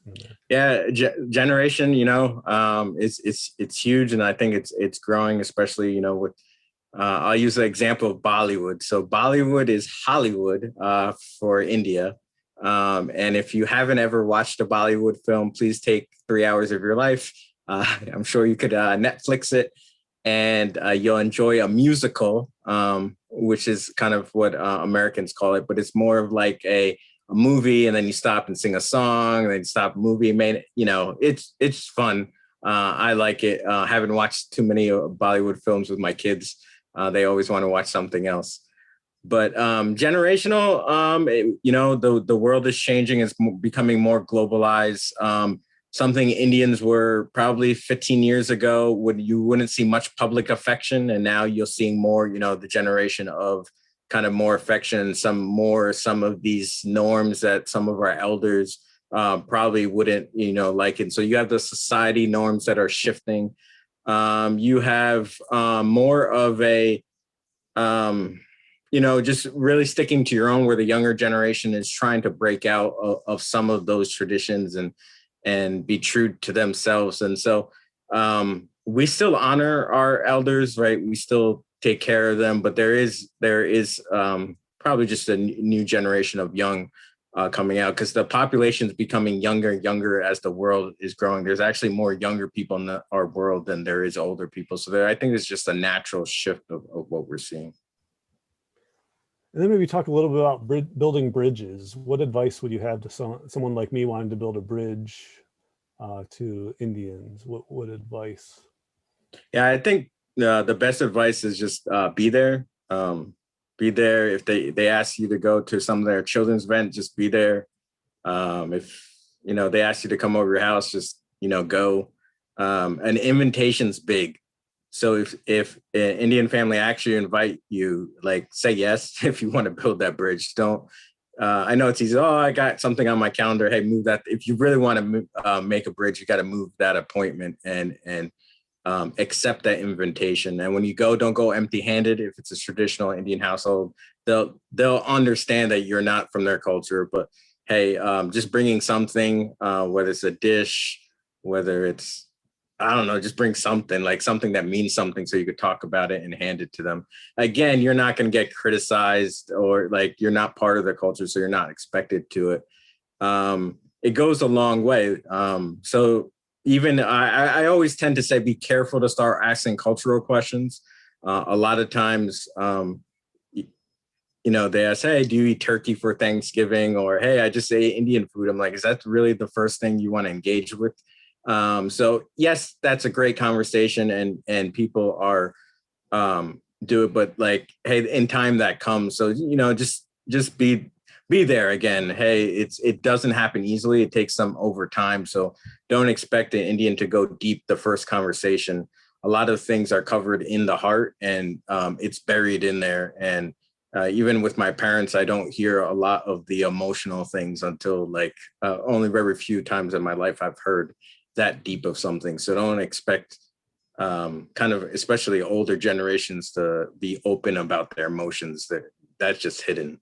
Speaker 6: Yeah, generation, it's huge, and I think it's growing, especially with. I'll use the example of Bollywood. So Bollywood is Hollywood for India. And if you haven't ever watched a Bollywood film, please take 3 hours of your life. I'm sure you could Netflix it, and you'll enjoy a musical, which is kind of what Americans call it, but it's more of like a movie, and then you stop and sing a song, and then you stop movie. It's fun. I like it. Haven't watched too many Bollywood films with my kids. They always want to watch something else. But generational, the world is changing. It's becoming more globalized. Something Indians were probably 15 years ago when you wouldn't see much public affection. And now you're seeing more, the generation of kind of more affection, some of these norms that some of our elders probably wouldn't, like it. So you have the society norms that are shifting. You have more of a, just really sticking to your own, where the younger generation is trying to break out of some of those traditions and be true to themselves. And so we still honor our elders, right? We still take care of them, but there is probably just a new generation of young coming out, because the population is becoming younger and younger as the world is growing. There's actually more younger people in our world than there is older people. So I think it's just a natural shift of what we're seeing.
Speaker 1: And then maybe talk a little bit about building bridges. What advice would you have to someone like me wanting to build a bridge to Indians? What advice?
Speaker 6: Yeah, I think the best advice is just be there. Be there. If they ask you to go to some of their children's event, just be there. If they ask you to come over your house, just go. An invitation's big. So if an Indian family actually invite you, like, say yes if you want to build that bridge. Don't. I know it's easy. Oh, I got something on my calendar. Hey, move that. If you really want to make a bridge, you got to move that appointment and accept that invitation. And when you go, don't go empty-handed. If it's a traditional Indian household, they'll understand that you're not from their culture. But hey, just bringing something, whether it's a dish, whether it's, I don't know, just bring something, like something that means something, so you could talk about it and hand it to them. Again, you're not going to get criticized, or like you're not part of their culture, so you're not expected to it. It goes a long way. So even I always tend to say, be careful to start asking cultural questions. A lot of times, they ask, hey, do you eat turkey for Thanksgiving? Or, hey, I just ate Indian food. I'm like, is that really the first thing you want to engage with? So yes, that's a great conversation, and people are do it, but like, hey, in time that comes. So, just be there. Again, hey, it doesn't happen easily. It takes some over time. So don't expect an Indian to go deep the first conversation. A lot of things are covered in the heart, and it's buried in there. And even with my parents, I don't hear a lot of the emotional things until only very few times in my life I've heard that deep of something. So don't expect kind of, especially older generations, to be open about their emotions. That's just hidden.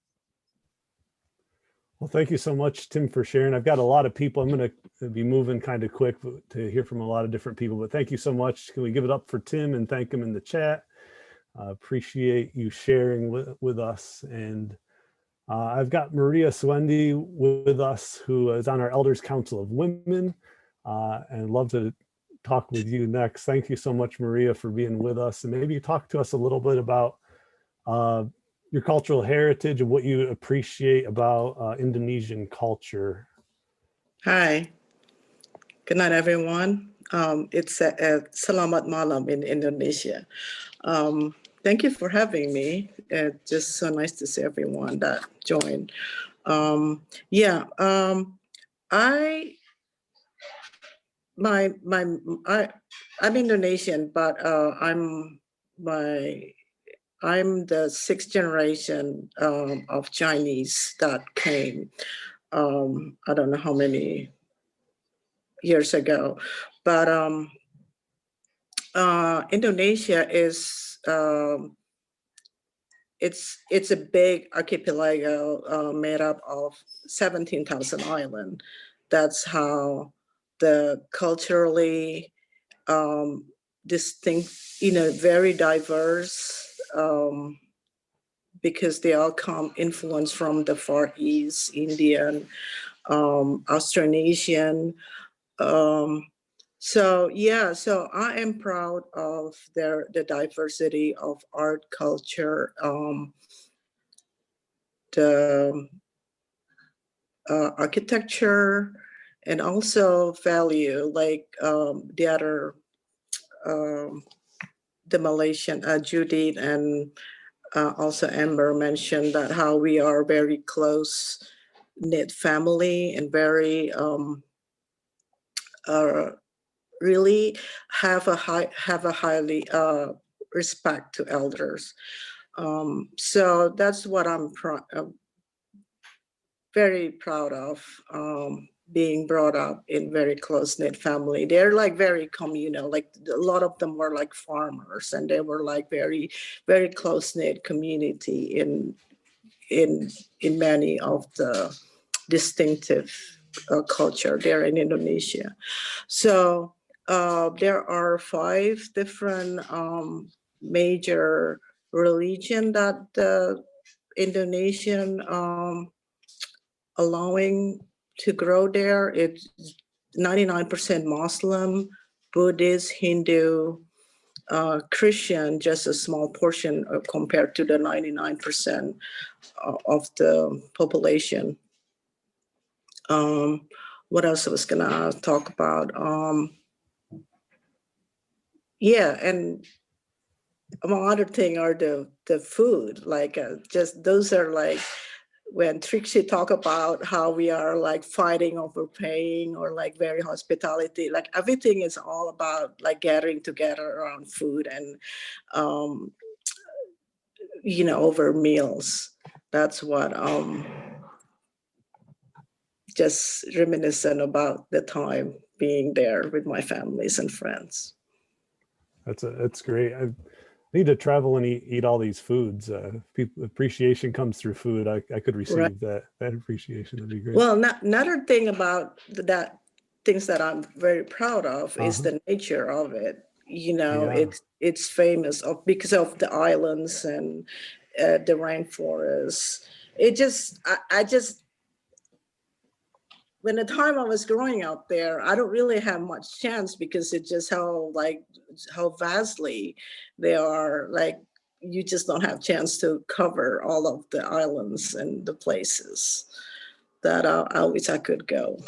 Speaker 1: Well, thank you so much, Tim, for sharing. I've got a lot of people. I'm going to be moving kind of quick to hear from a lot of different people, but thank you so much. Can we give it up for Tim and thank him in the chat? Appreciate you sharing with us. And I've got Maria Swendi with us, who is on our Elders Council of Women, and love to talk with you next. Thank you so much, Maria, for being with us. And maybe talk to us a little bit about your cultural heritage and what you appreciate about Indonesian culture.
Speaker 7: Hi, good night, everyone. It's Selamat Malam in Indonesia. Thank you for having me. It's just so nice to see everyone that joined. I'm Indonesian, but I'm the sixth generation of Chinese that came. I don't know how many years ago, but Indonesia is it's a big archipelago made up of 17,000 islands. That's how the culturally distinct, very diverse, because they all come influenced from the Far East, Indian, Austronesian. So I am proud of the diversity of art, culture, the architecture, and also value, like the other, the Malaysian, Judith and also Amber mentioned that how we are very close knit family and very really have a highly respect to elders. So that's what I'm very proud of. being brought up in very close-knit family. They're like very communal, like a lot of them were like farmers, and they were like very, very close-knit community in many of the distinctive culture there in Indonesia. So there are 5 different major religion that the Indonesian allowing to grow there. It's 99% Muslim, Buddhist, Hindu, Christian, just a small portion compared to the 99% of the population. What else I was gonna talk about? Yeah, and among other thing are the food, like just those are like, when Trixie talk about how we are like fighting over paying or like very hospitality, like everything is all about like gathering together around food and, you know, over meals. That's what, just reminiscent about the time being there with my families and friends.
Speaker 1: That's great. I need to travel and eat all these foods. People appreciation comes through food. I could receive that appreciation. That'd be great.
Speaker 7: Well, another thing about that, things that I'm very proud of is the nature of it. You know, it's famous because of the islands and the rainforest. It just, I just, when the time I was growing up there, I don't really have much chance because it's just how vastly they are, like, you just don't have chance to cover all of the islands and the places that I wish I could go.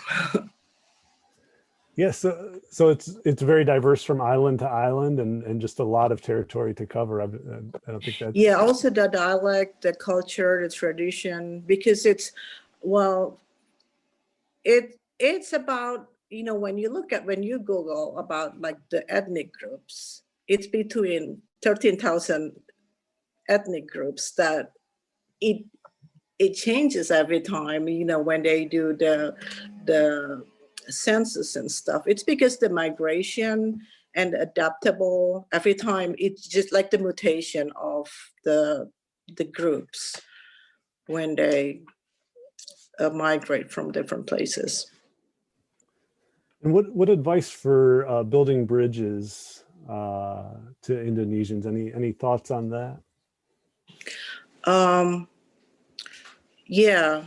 Speaker 1: Yes, so it's very diverse from island to island and just a lot of territory to cover. I don't think that's...
Speaker 7: Yeah, also the dialect, the culture, the tradition, because it's, well, it's about, you know, when you Google about like the ethnic groups, it's between 13,000 ethnic groups that it changes every time, you know, when they do the census and stuff. It's because the migration and adaptable every time. It's just like the mutation of the groups when they migrate from different places.
Speaker 1: And what advice for building bridges to Indonesians? Any thoughts on that?
Speaker 7: Yeah,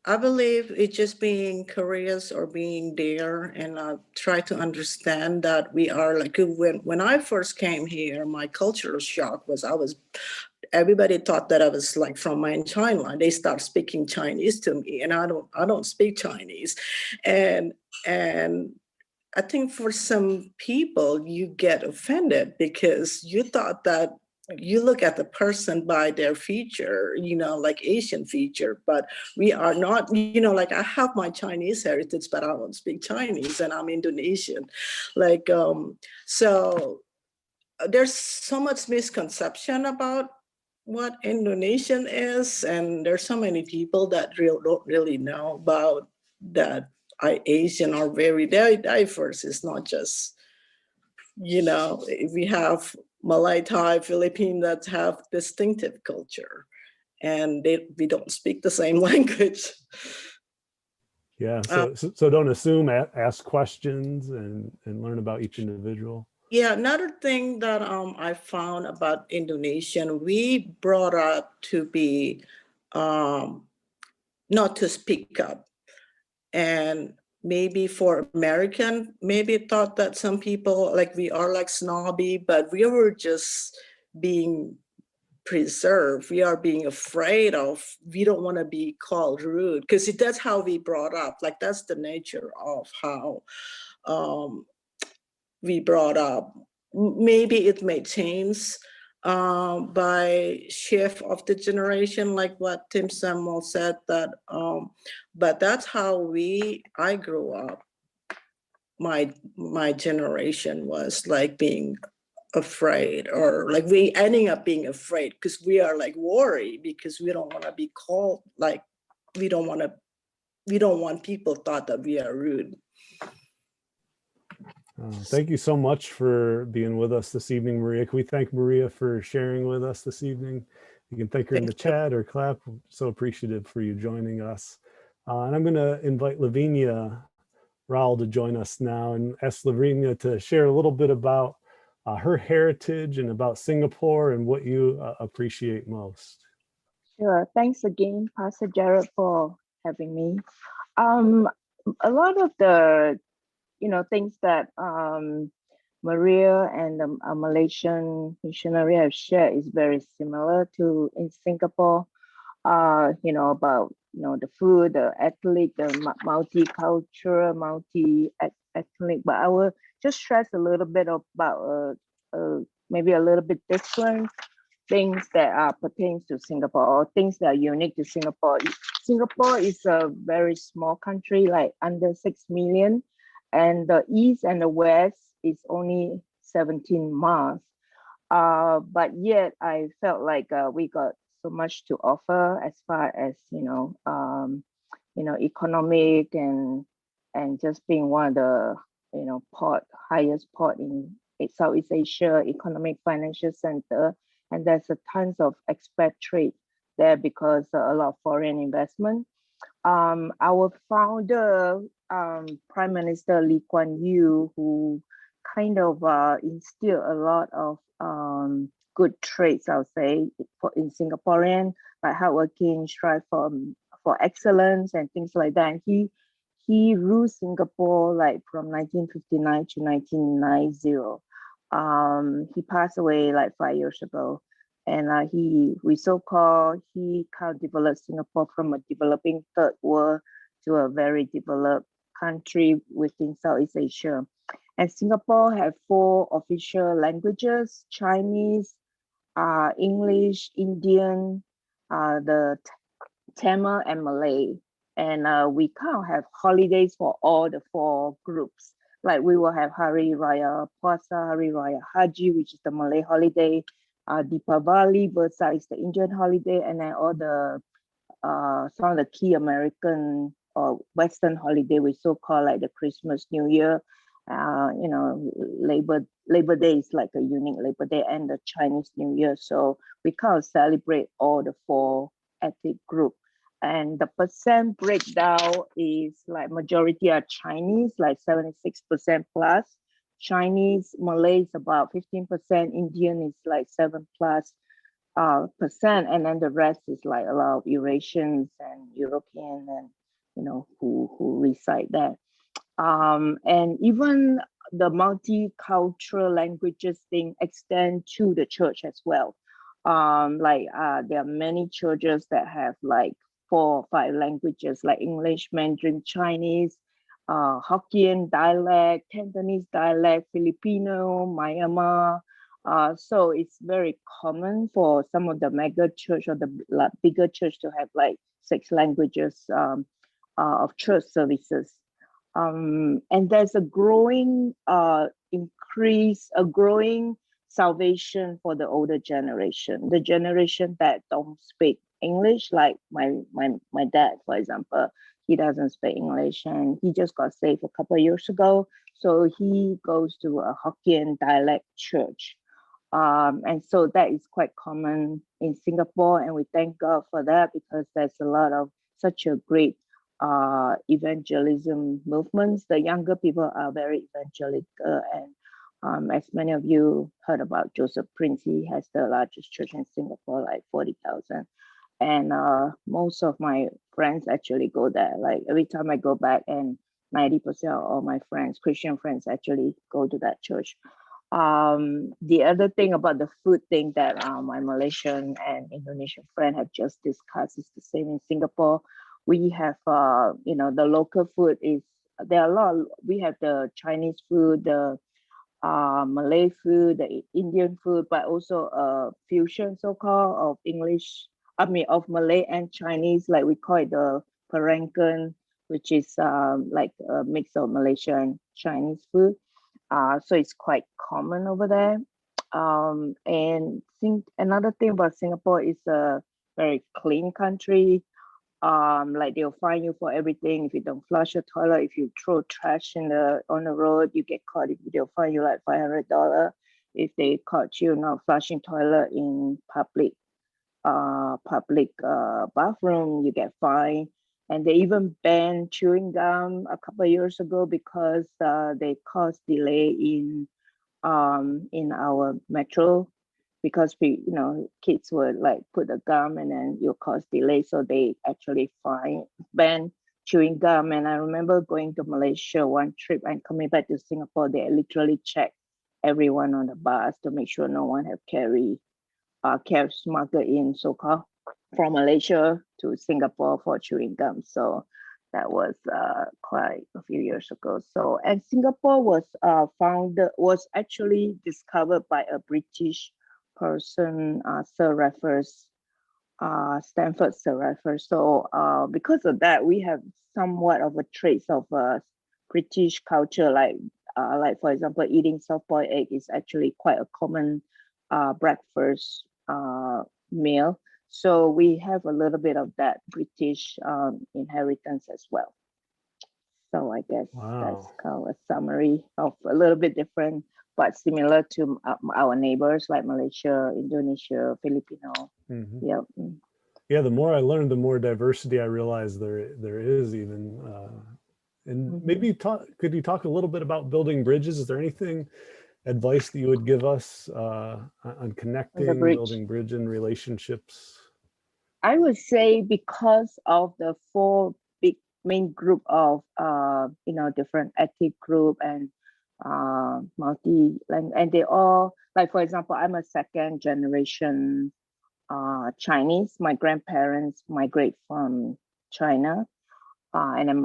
Speaker 7: I believe it's just being curious or being there and try to understand that we are like, when I first came here, my cultural shock was everybody thought that I was like from mainland China. They start speaking Chinese to me, and I don't speak Chinese, and I think for some people you get offended because you thought that you look at the person by their feature, you know, like Asian feature, but we are not, you know, like I have my Chinese heritage, but I don't speak Chinese and I'm Indonesian. Like, so there's so much misconception about what Indonesian is. And there's so many people that don't really know about that Asian are very diverse. It's not just, you know, we have Malay, Thai, Philippine that have distinctive culture, and we don't speak the same language.
Speaker 1: Yeah, so don't assume, ask questions and learn about each individual.
Speaker 7: Yeah, another thing that I found about Indonesian, we brought up to be not to speak up. And maybe for American, maybe thought that some people like we are like snobby, but we were just being preserved. We are being afraid of, we don't want to be called rude because that's how we brought up. Like that's the nature of how we brought up. Maybe it may change by shift of the generation, like what Tim Samuel said, that but that's how I grew up. My generation was like being afraid, or like we ending up being afraid because we are like worried because we don't want to be called, like we don't want to, we don't want people thought that we are rude.
Speaker 1: Thank you so much for being with us this evening, Maria. Can we thank Maria for sharing with us this evening? You can thank her in the chat or clap. So appreciative for you joining us. And I'm going to invite Lavinia Raul to join us now and ask Lavinia to share a little bit about her heritage and about Singapore and what you appreciate most.
Speaker 8: Sure. Thanks again, Pastor Jared, for having me. A lot of the things that Maria and the Malaysian missionary have shared is very similar to in Singapore. About the food, the ethnic, the multicultural, multi-ethnic. But I will just stress a little bit about maybe a little bit different things that pertains to Singapore, or things that are unique to Singapore. Singapore is a very small country, like under 6 million, and the east and the west is only 17 miles. But yet I felt like we got so much to offer as far as economic and just being one of the highest port in Southeast Asia, economic financial center, and there's a tons of expatriate there because a lot of foreign investment. Our founder, Prime Minister Lee Kuan Yew, who kind of instilled a lot of good traits, I would say, in Singaporean, like hardworking, strive for excellence and things like that. And he ruled Singapore like from 1959 to 1990. He passed away like 5 years ago, and he kind of developed Singapore from a developing third world to a very developed country within Southeast Asia. And Singapore have 4 official languages: Chinese, English, Indian, the Tamil, and Malay. And we kind of have holidays for all the 4 groups. Like we will have Hari Raya Puasa, Hari Raya Haji, which is the Malay holiday, Deepavali, Vesak is the Indian holiday, and then all the some of the key American or Western holiday we so-called like the Christmas, New Year, Labor Day is like a unique Labor Day, and the Chinese New Year. So we kind of celebrate all the 4 ethnic group. And the percent breakdown is like majority are Chinese, like 76% plus. Chinese, Malay is about 15%, Indian is like 7+ percent, and then the rest is like a lot of Eurasians and European and who reside there. And even the multicultural languages thing extend to the church as well. There are many churches that have like 4 or 5 languages, like English, Mandarin, Chinese, Hokkien dialect, Cantonese dialect, Filipino, Myanmar. So it's very common for some of the mega church or the bigger church to have like 6 languages of church services. And there's a growing growing salvation for the older generation, the generation that don't speak English, like my dad, for example. He doesn't speak English, and he just got saved a couple of years ago. So he goes to a Hokkien dialect church. And so that is quite common in Singapore, and we thank God for that, because there's a lot of such a great evangelism movements. The younger people are very evangelical, and as many of you heard about Joseph Prince, he has the largest church in Singapore, like 40,000. And most of my friends actually go there. Like every time I go back, and 90% of all my friends, Christian friends, actually go to that church. The other thing about the food thing that my Malaysian and Indonesian friend have just discussed is the same in Singapore. We have, the local food is, there are a lot, we have the Chinese food, the Malay food, the Indian food, but also a fusion so-called of Malay and Chinese, like we call it the Peranakan, which is like a mix of Malaysian and Chinese food. So it's quite common over there. And another thing about Singapore is a very clean country. Like they'll fine you for everything. If you don't flush your toilet, if you throw trash on the road, you get caught. They'll fine you like $500. If they caught you not flushing toilet in public bathroom, you get fined. And they even banned chewing gum a couple of years ago because they caused delay in our metro, because kids would like put the gum and then you cause delay, so they actually ban chewing gum. And I remember going to Malaysia one trip and coming back to Singapore, they literally checked everyone on the bus to make sure no one have smuggled in so-called from Malaysia to Singapore for chewing gum. So that was quite a few years ago. So, and Singapore was actually discovered by a British person, Sir Raffles, Stanford Sir Raffles. So because of that, we have somewhat of a trace of British culture, like for example, eating soft-boiled egg is actually quite a common breakfast meal. So we have a little bit of that British inheritance as well. So I guess that's kind of a summary of a little bit different, but similar to our neighbors like Malaysia, Indonesia, Filipino.
Speaker 1: Mm-hmm.
Speaker 8: Yep.
Speaker 1: Yeah, the more I learned, the more diversity I realized there is even. And maybe could you talk a little bit about building bridges? Is there anything, advice that you would give us on connecting, building bridge and relationships?
Speaker 8: I would say because of the four big main group of different ethnic group and multi-language, and they all, like for example, I'm a second generation Chinese. My grandparents migrate from China, and then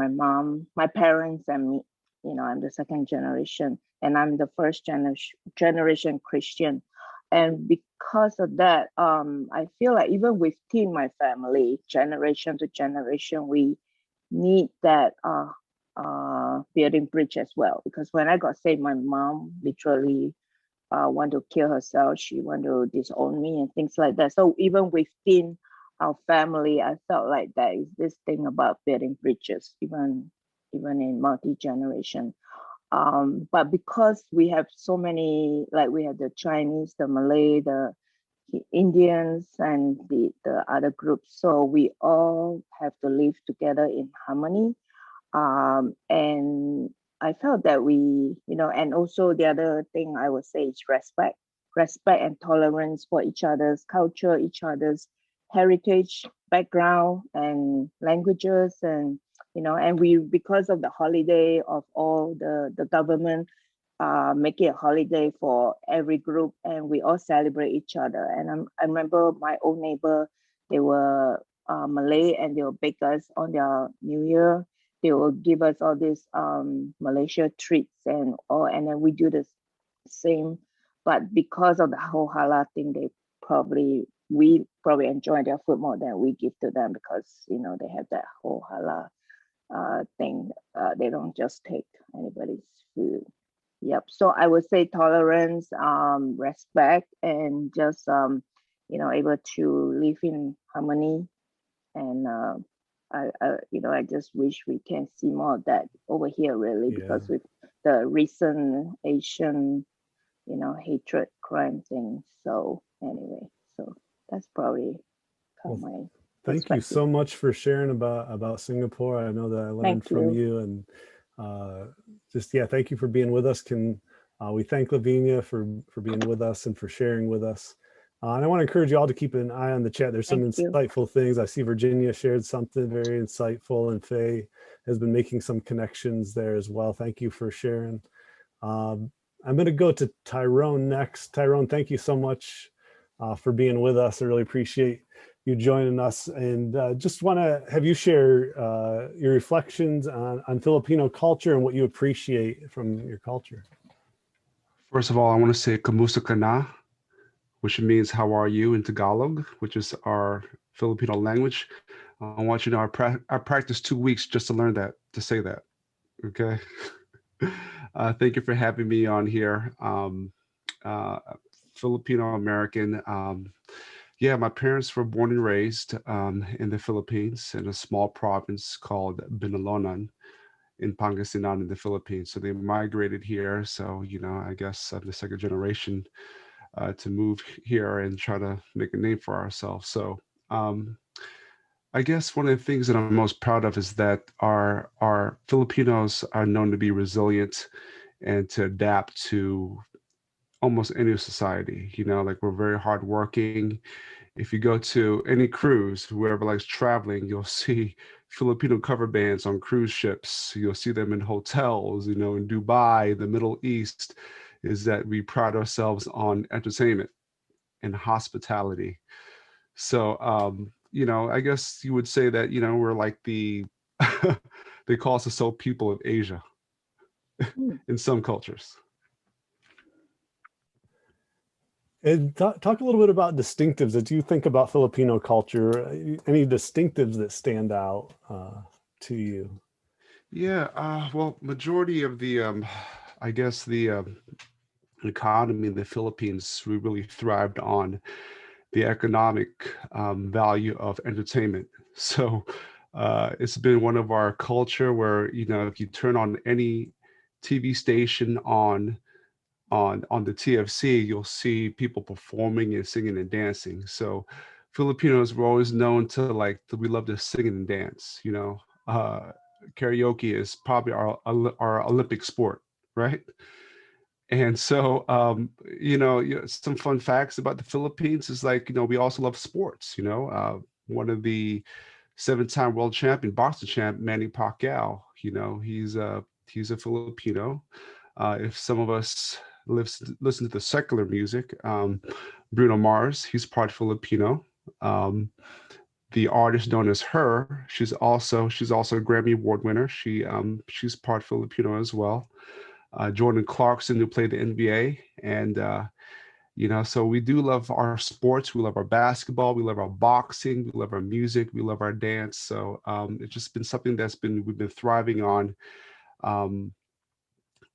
Speaker 8: my parents and me, I'm the second generation, and I'm the first generation Christian. And because of that, I feel like even within my family, generation to generation, we need that building bridge as well. Because when I got saved, my mom literally want to kill herself. She want to disown me and things like that. So even within our family, I felt like there is this thing about building bridges, even in multi-generation. But because we have so many, like we have the Chinese, the Malay, the Indians, and the other groups, so we all have to live together in harmony. And I felt that we, and also the other thing I would say is respect and tolerance for each other's culture, each other's heritage, background, and languages, and and we, because of the holiday of all the government make it a holiday for every group, and we all celebrate each other. And I remember my old neighbor, they were Malay, and they will bake us on their New Year. They will give us all these Malaysia treats and then we do the same. But because of the whole halal thing, we probably enjoy their food more than we give to them, because they have that whole halal thing. They don't just take anybody's food. Yep. So I would say tolerance, respect, and just able to live in harmony. And I just wish we can see more of that over here, really, because with the recent Asian hatred crime thing. So anyway, so that's probably my
Speaker 1: thank you so much for sharing about Singapore. I know that I learned from you, and thank you for being with us. We thank Lavinia for being with us and for sharing with us. And I want to encourage you all to keep an eye on the chat. There's some insightful things. I see Virginia shared something very insightful, and Faye has been making some connections there as well. Thank you for sharing. I'm going to go to Tyrone next. Tyrone, thank you so much for being with us. I really appreciate you joining us, and just want to have you share your reflections on Filipino culture and what you appreciate from your culture.
Speaker 9: First of all, I want to say kamusta ka na, which means how are you in Tagalog, which is our Filipino language. I want you to know I practiced 2 weeks just to learn that, to say that. Okay. Thank you for having me on here. Filipino American. Yeah, my parents were born and raised in the Philippines in a small province called Binalonan in Pangasinan in the Philippines. So they migrated here. So, I guess I'm the second generation to move here and try to make a name for ourselves. So I guess one of the things that I'm most proud of is that our Filipinos are known to be resilient and to adapt to almost any society. Like we're very hardworking. If you go to any cruise, whoever likes traveling, you'll see Filipino cover bands on cruise ships. You'll see them in hotels, in Dubai, the Middle East, is that we pride ourselves on entertainment and hospitality. So, I guess you would say that, we're like they call us the soul people of Asia in some cultures.
Speaker 1: And talk a little bit about distinctives as you think about Filipino culture. Any distinctives that stand out to you?
Speaker 9: Yeah, well, majority of the, I guess the economy in the Philippines, we really thrived on the economic value of entertainment. So it's been one of our culture where, if you turn on any TV station on the TFC, you'll see people performing and singing and dancing. So Filipinos were always known to we love to sing and dance. Karaoke is probably our Olympic sport, right? And so, some fun facts about the Philippines is we also love sports. One of the 7-time world champion boxing champ, Manny Pacquiao. He's a Filipino. If some of us listen to the secular music, Bruno Mars, he's part Filipino. The artist known as Her, she's also a Grammy Award winner. She's part Filipino as well. Jordan Clarkson, who played the NBA, and so we do love our sports. We love our basketball. We love our boxing. We love our music. We love our dance. So it's just been something we've been thriving on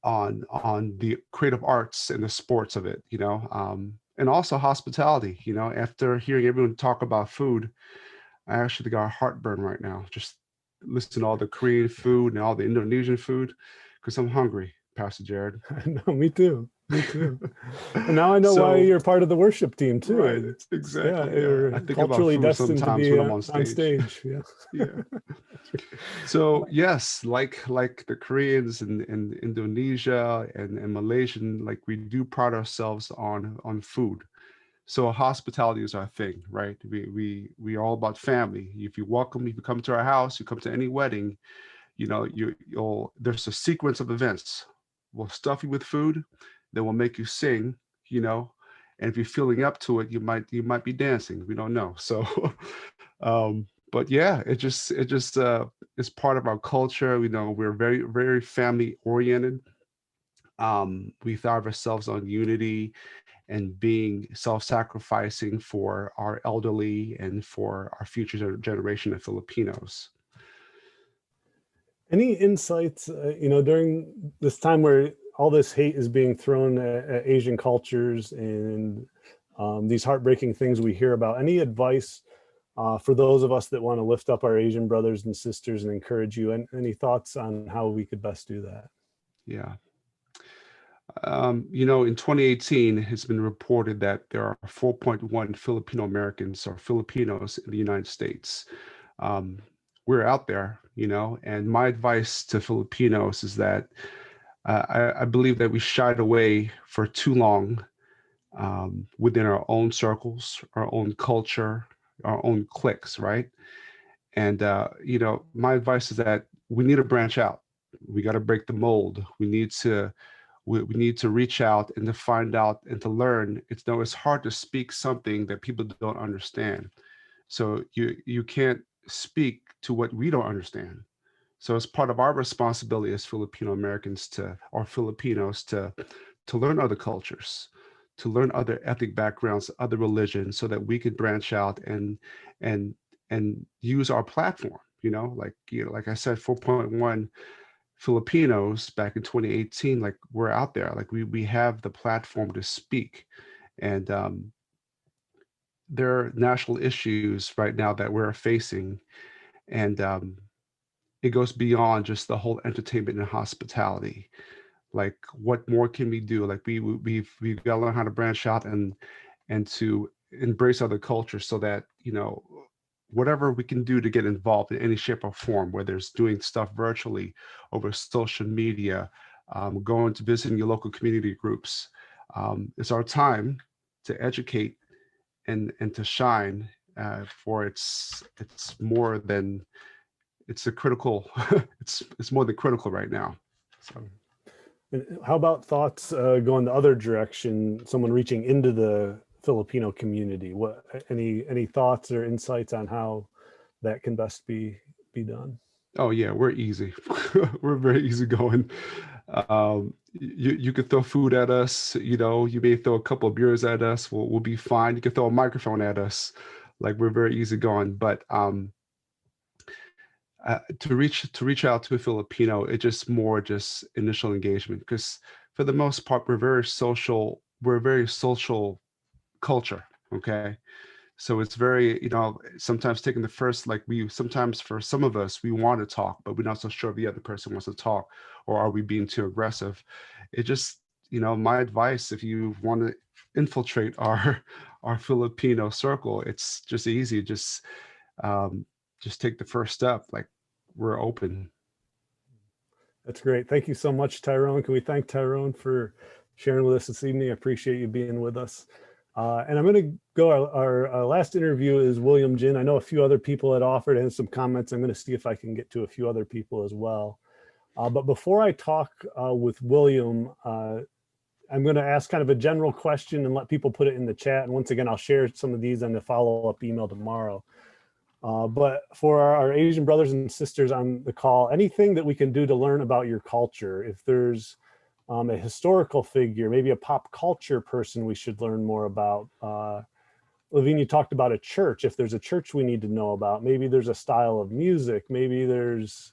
Speaker 9: the creative arts and the sports of it, and also hospitality. After hearing everyone talk about food, I actually got heartburn right now. Just listen to all the Korean food and all the Indonesian food because I'm hungry, Pastor Jared.
Speaker 1: No, me too. And now I know why you're part of the worship team too.
Speaker 9: Right, exactly.
Speaker 1: Yeah, you're
Speaker 9: I think
Speaker 1: culturally
Speaker 9: about food
Speaker 1: destined to
Speaker 9: sometimes
Speaker 1: be
Speaker 9: when I'm on stage.
Speaker 1: Yeah.
Speaker 9: Yeah. So yes, like the Koreans and Indonesia and Malaysian, we do pride ourselves on food. So hospitality is our thing, right? We are all about family. If you come to our house, you come to any wedding, there's a sequence of events. We'll stuff you with food, then we'll make you sing, and if you're feeling up to it, you might be dancing. We don't know. So, but yeah, it just is part of our culture. We're very, very family oriented. We thrive ourselves on unity and being self-sacrificing for our elderly and for our future generation of Filipinos.
Speaker 1: Any insights, during this time where all this hate is being thrown at Asian cultures and these heartbreaking things we hear about, any advice for those of us that want to lift up our Asian brothers and sisters and encourage you? And any thoughts on how we could best do that?
Speaker 9: Yeah. In 2018, it's been reported that there are 4.1 Filipino Americans or Filipinos in the United States. We're out there, and my advice to Filipinos is that I believe that we shied away for too long within our own circles, our own culture, our own cliques, right? And, my advice is that we need to branch out. We got to break the mold. We need to reach out and to find out and to learn. It's hard to speak something that people don't understand. So you can't speak to what we don't understand. So it's part of our responsibility as Filipino Americans or Filipinos to learn other cultures, to learn other ethnic backgrounds, other religions, so that we could branch out and use our platform. Like I said, 4.1 Filipinos back in 2018, we're out there, we have the platform to speak. And there are national issues right now that we're facing, and it goes beyond just the whole entertainment and hospitality. Like, what more can we do? Like, we've got to learn how to branch out and to embrace other cultures, so that, you know, whatever we can do to get involved in any shape or form, whether it's doing stuff virtually over social media, going to visiting your local community groups. It's our time to educate and to shine, for it's more than, it's a critical, it's more than critical right now. So.
Speaker 1: And how about thoughts going the other direction, someone reaching into the Filipino community? What, any thoughts or insights on how that can best be done?
Speaker 9: Oh yeah, we're easy. We're very easygoing. You could throw food at us, you know, you may throw a couple of beers at us, we'll be fine. You could throw a microphone at us, like, we're very easygoing. But to reach out to a Filipino, it just more just initial engagement, because for the most part we're a very social culture. Okay. So it's very, you know, sometimes taking the first, like, sometimes for some of us, we want to talk, but we're not so sure if the other person wants to talk, or are we being too aggressive? It just, you know, my advice, if you want to infiltrate our Filipino circle, it's just easy. Just take the first step. Like, we're open.
Speaker 1: That's great. Thank you so much, Tyrone. Can we thank Tyrone for sharing with us this evening? I appreciate you being with us. And I'm going to go, our last interview is William Jin. I know a few other people had offered and some comments. I'm going to see if I can get to a few other people as well. But before I talk with William, I'm going to ask kind of a general question and let people put it in the chat. And once again, I'll share some of these in the follow-up email tomorrow. But for our Asian brothers and sisters on the call, anything that we can do to learn about your culture, if there's a historical figure, maybe a pop culture person we should learn more about. Levine, you talked about a church. If there's a church we need to know about, maybe there's a style of music, maybe there's,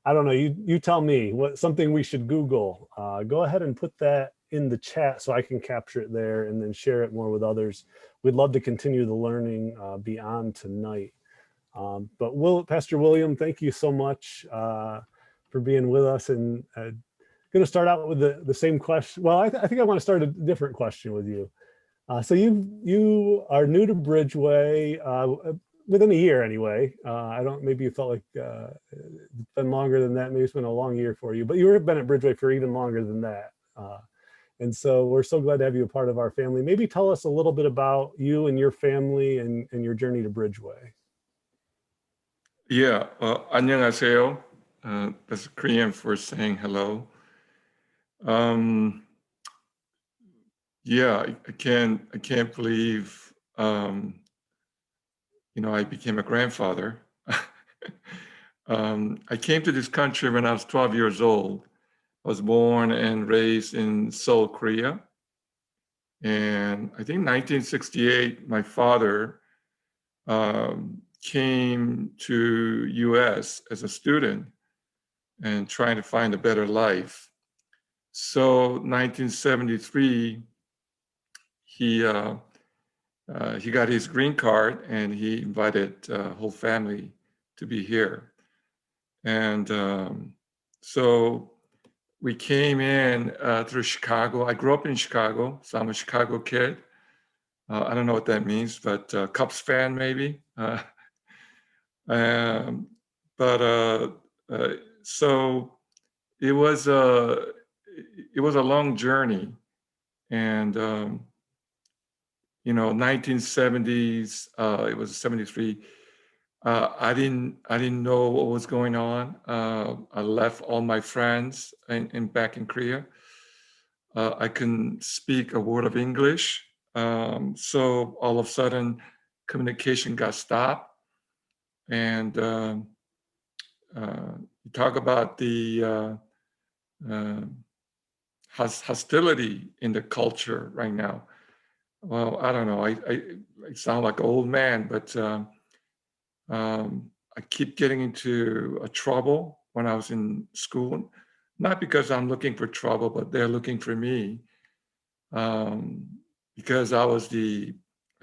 Speaker 1: I don't know, you tell me, something we should Google. Go ahead and put that in the chat so I can capture it there and then share it more with others. We'd love to continue the learning beyond tonight. But Pastor William, thank you so much for being with us, and going to start out with the same question. Well, I think I want to start a different question with you. So you are new to Bridgeway within a year anyway. I don't, maybe you felt like it's been longer than that. Maybe it's been a long year for you, but you have been at Bridgeway for even longer than that. And so we're so glad to have you a part of our family. Maybe tell us a little bit about you and your family and your journey to Bridgeway.
Speaker 10: Yeah, 안녕하세요. That's Korean for saying hello. Yeah, I can't believe, you know, I became a grandfather. I came to this country when I was 12 years old. I was born and raised in Seoul, Korea. And I think 1968, my father came to US as a student and trying to find a better life. So 1973, he got his green card and he invited whole family to be here. And so we came in through Chicago. I grew up in Chicago, so I'm a Chicago kid. I don't know what that means, but Cubs fan maybe. So it was a long journey, and you know, 1970s. It was 73. I didn't know what was going on. I left all my friends back in Korea. I couldn't speak a word of English, so all of a sudden, communication got stopped. And you talk about the hostility in the culture right now. Well, I don't know. I sound like an old man, but I keep getting into trouble when I was in school. Not because I'm looking for trouble, but they're looking for me. Because I was I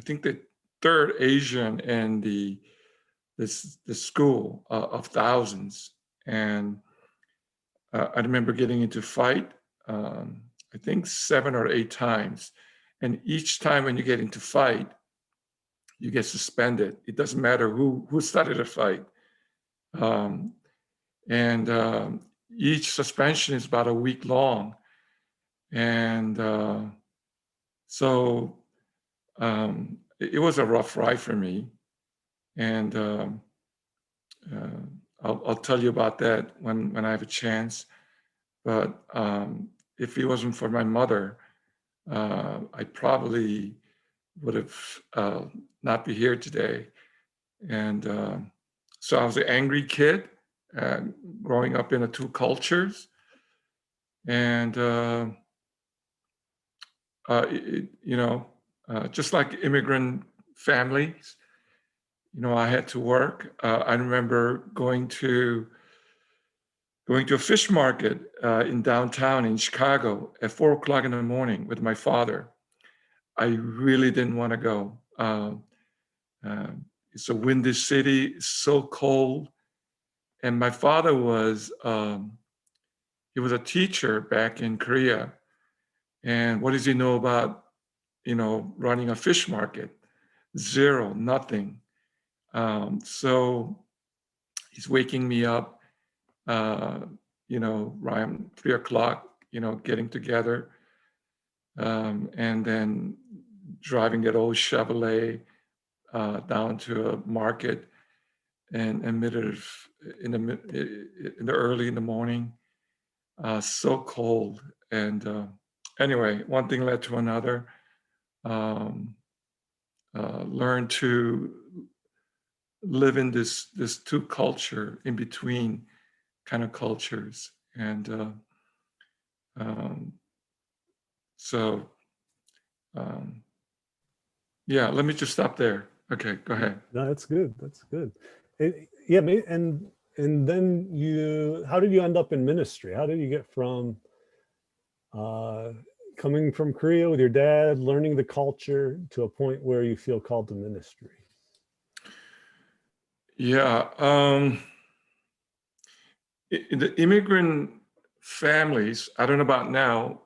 Speaker 10: think that third Asian in the school of thousands. And I remember getting into fight, I think 7 or 8 times. And each time when you get into fight, you get suspended. It doesn't matter who started a fight. Each suspension is about a week long. And so it was a rough ride for me. And I'll tell you about that when I have a chance. But if it wasn't for my mother, I probably would have not be here today. And so I was an angry kid, growing up in the 2 cultures. And, just like immigrant families, I had to work. I remember going to a fish market in downtown in Chicago at 4 o'clock in the morning with my father. I really didn't want to go. It's a windy city, it's so cold. And my father was, he was a teacher back in Korea. And what does he know about, running a fish market? Zero, nothing. So he's waking me up, around 3 o'clock, getting together, and then driving that old Chevrolet down to a market and in the early in the morning, so cold. And anyway, one thing led to another. Learned to live in this 2 culture, in between kind of cultures. And yeah, let me just stop there. Okay, go ahead.
Speaker 1: No, that's good. That's good. Yeah, and then how did you end up in ministry? How did you get from coming from Korea with your dad, learning the culture, to a point where you feel called to ministry?
Speaker 10: Yeah, in the immigrant families, I don't know about now,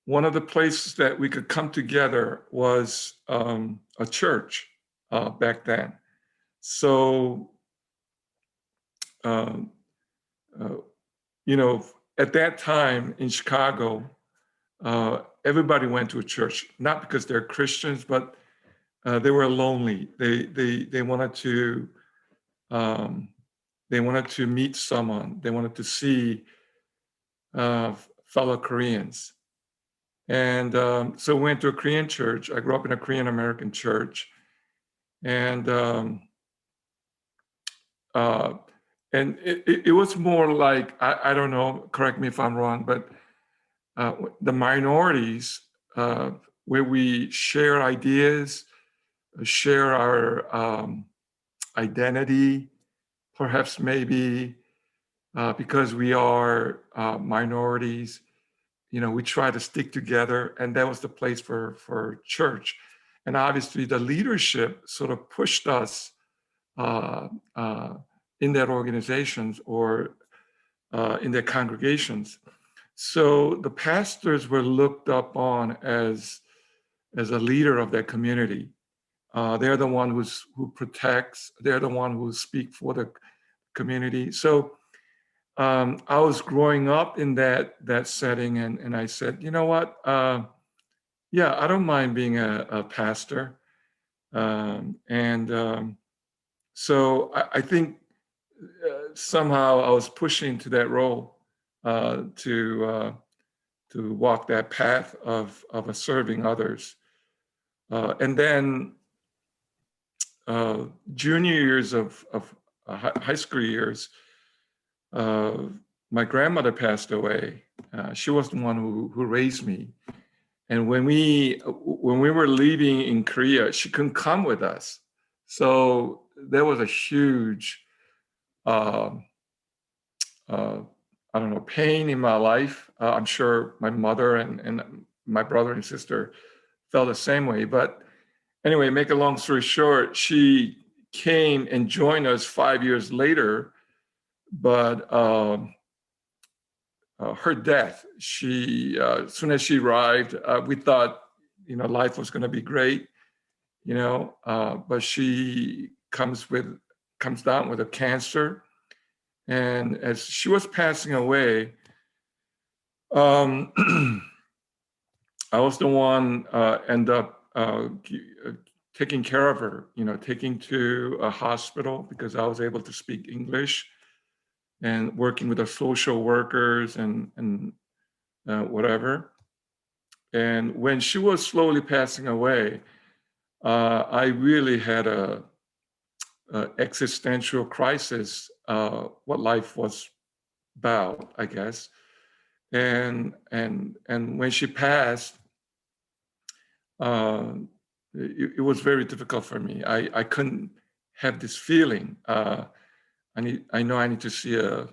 Speaker 10: one of the places that we could come together was a church back then. So, at that time in Chicago, everybody went to a church, not because they're Christians, but they were lonely. They wanted to meet someone. They wanted to see fellow Koreans. And so we went to a Korean church. I grew up in a Korean American church. And it was more like, I don't know, correct me if I'm wrong, but the minorities, where we share ideas, share our identity, perhaps maybe because we are minorities, we try to stick together, and that was the place for church. And obviously the leadership sort of pushed us in their organizations or in their congregations. So the pastors were looked up on as a leader of their community. They're the one who protects, they're the one who speak for the community. So I was growing up in that setting, and I said, you know what? Yeah, I don't mind being a pastor. So I think somehow I was pushing to that role to walk that path of serving others. And then junior years of high school years, my grandmother passed away. She was the one who raised me. And when we were leaving in Korea, she couldn't come with us. So there was a huge, I don't know, pain in my life. I'm sure my mother and my brother and sister felt the same way. But anyway, make a long story short, she came and joined us 5 years later, but her death, as soon as she arrived, we thought, life was going to be great, but she comes down with a cancer. And as she was passing away, I was the one end up taking care of her, taking to a hospital because I was able to speak English, and working with the social workers and whatever. And when she was slowly passing away, I really had a existential crisis, what life was about, I guess. And when she passed, it was very difficult for me. I couldn't have this feeling. I know I need to see a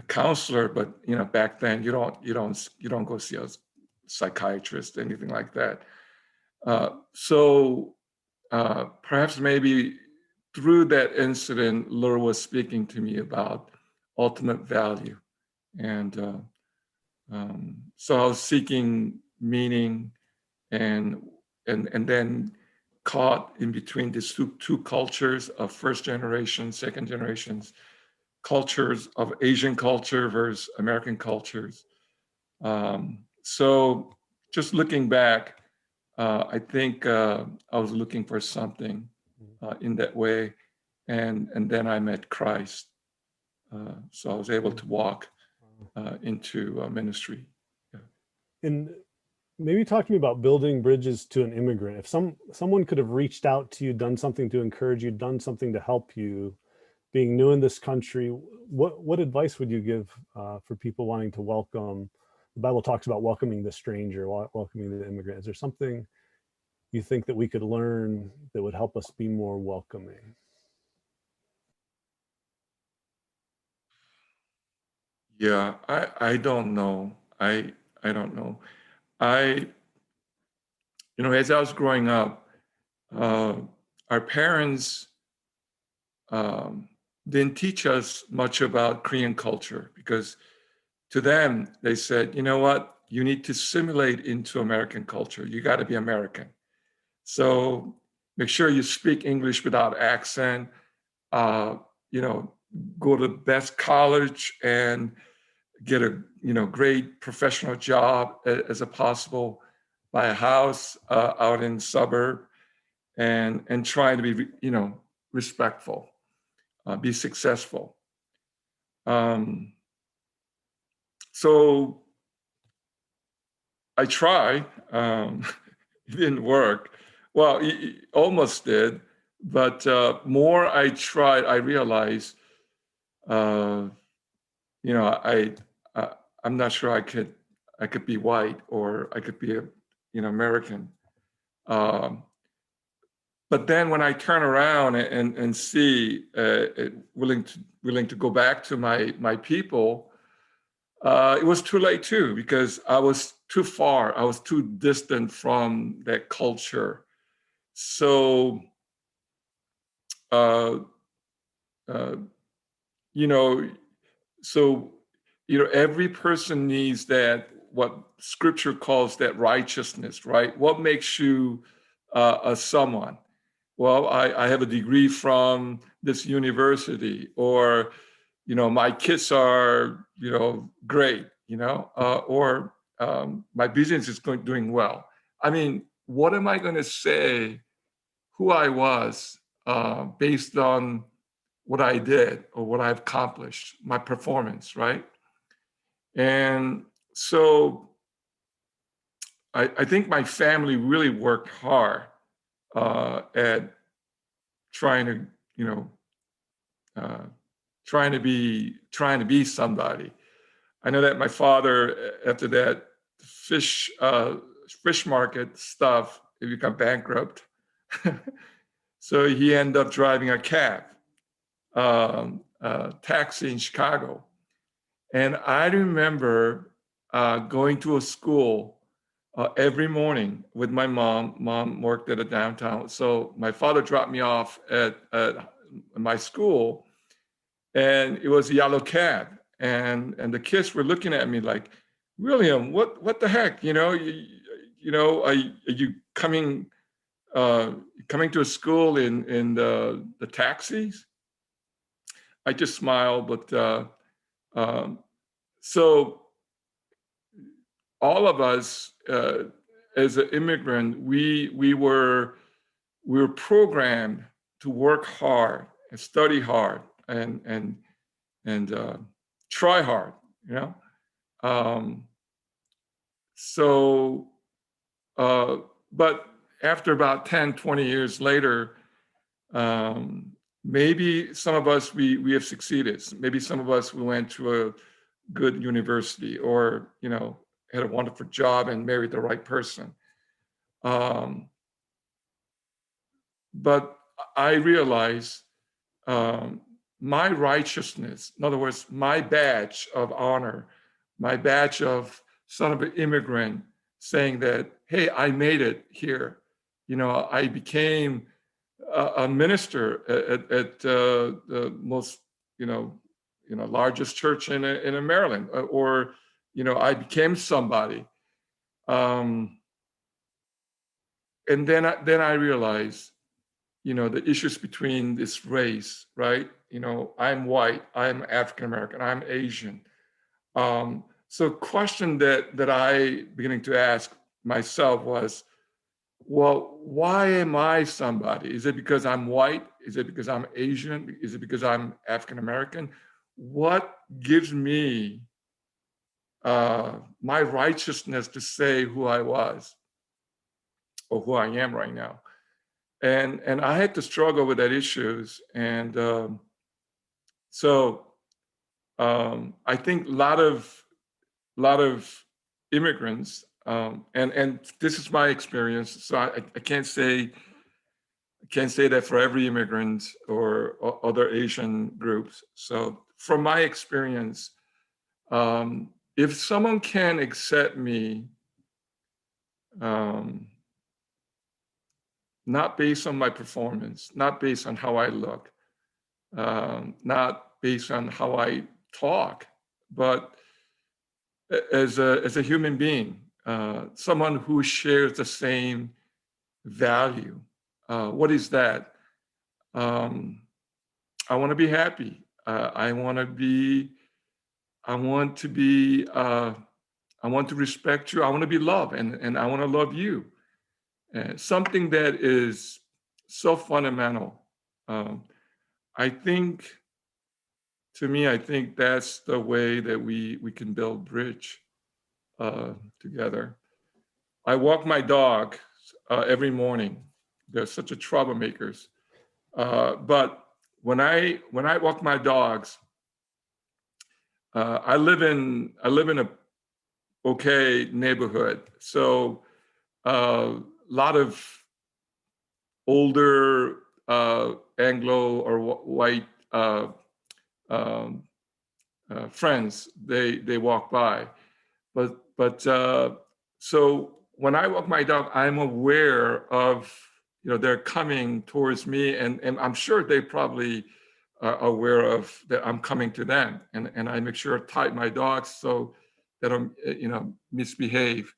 Speaker 10: counselor, but back then you don't go see a psychiatrist, anything like that. So perhaps maybe through that incident, Laura was speaking to me about ultimate value, and so I was seeking meaning, and then caught in between these two cultures of first generation, second generations, cultures of Asian culture versus American cultures. So just looking back, I think I was looking for something in that way, and then I met Christ. So I was able to walk into ministry. Yeah.
Speaker 1: And maybe talk to me about building bridges to an immigrant. If someone could have reached out to you, done something to encourage you, done something to help you, being new in this country, what advice would you give for people wanting to welcome? The Bible talks about welcoming the stranger, welcoming the immigrant. Is there something you think that we could learn that would help us be more welcoming?
Speaker 10: Yeah, I don't know. I don't know. As I was growing up, our parents didn't teach us much about Korean culture, because to them, they said, you know what, you need to assimilate into American culture. You got to be American. So make sure you speak English without accent, go to the best college and get a great professional job as a possible, buy a house out in the suburb, and try to be respectful, be successful. So I tried. It didn't work. Well, it almost did, but more I tried, I realized, I'm not sure I could be white, or I could be American. But then when I turn around and see willing to go back to my people, it was too late too, because I was too far. I was too distant from that culture. So, every person needs that, what Scripture calls that righteousness, right? What makes you a someone? Well, I have a degree from this university, or my kids are great, or my business is doing well. I mean, what am I going to say who I was based on what I did or what I've accomplished, my performance, right? And so I think my family really worked hard at trying to be somebody. I know that my father, after that fish market stuff, he became bankrupt. So he ended up driving a cab, taxi in Chicago. And I remember going to a school every morning with my mom. Mom worked at a downtown. So my father dropped me off at my school, and it was a yellow cab. And the kids were looking at me like, William, what the heck? You know, are you coming to a school in the taxis? I just smiled, but so all of us as an immigrant, we were programmed to work hard and study hard and try hard, you know. But after about 10, 20 years later, maybe some of us, we have succeeded. Maybe some of us, we went to a good university, or, you know, had a wonderful job and married the right person. But I realized my righteousness, in other words, my badge of honor, my badge of son of an immigrant, saying that, hey, I made it here. You know, I became a minister at the most, largest church in Maryland, or, I became somebody. And then I realized, the issues between this race, right? I'm white, I'm African American, I'm Asian. So question that I beginning to ask myself was, well, why am I somebody? Is it because I'm white? Is it because I'm Asian? Is it because I'm African American? What gives me my righteousness to say who I was or who I am right now? And I had to struggle with that issues. And so I think a lot of immigrants, and this is my experience, so I can't say that for every immigrant or other Asian groups. So from my experience, if someone can accept me, not based on my performance, not based on how I look, not based on how I talk, but as a human being, someone who shares the same value. What is that? I want to be happy. I want to respect you. I want to be loved, and I want to love you. Something that is so fundamental. I think that's the way that we can build bridge together. I walk my dog every morning. They're such a troublemakers. But when I walk my dogs, I live in a okay neighborhood. So a lot of older Anglo or white friends, they walk by, but so when I walk my dog, I'm aware of, they're coming towards me, and I'm sure they probably are aware of that I'm coming to them, and I make sure to tie my dogs so they don't, misbehave.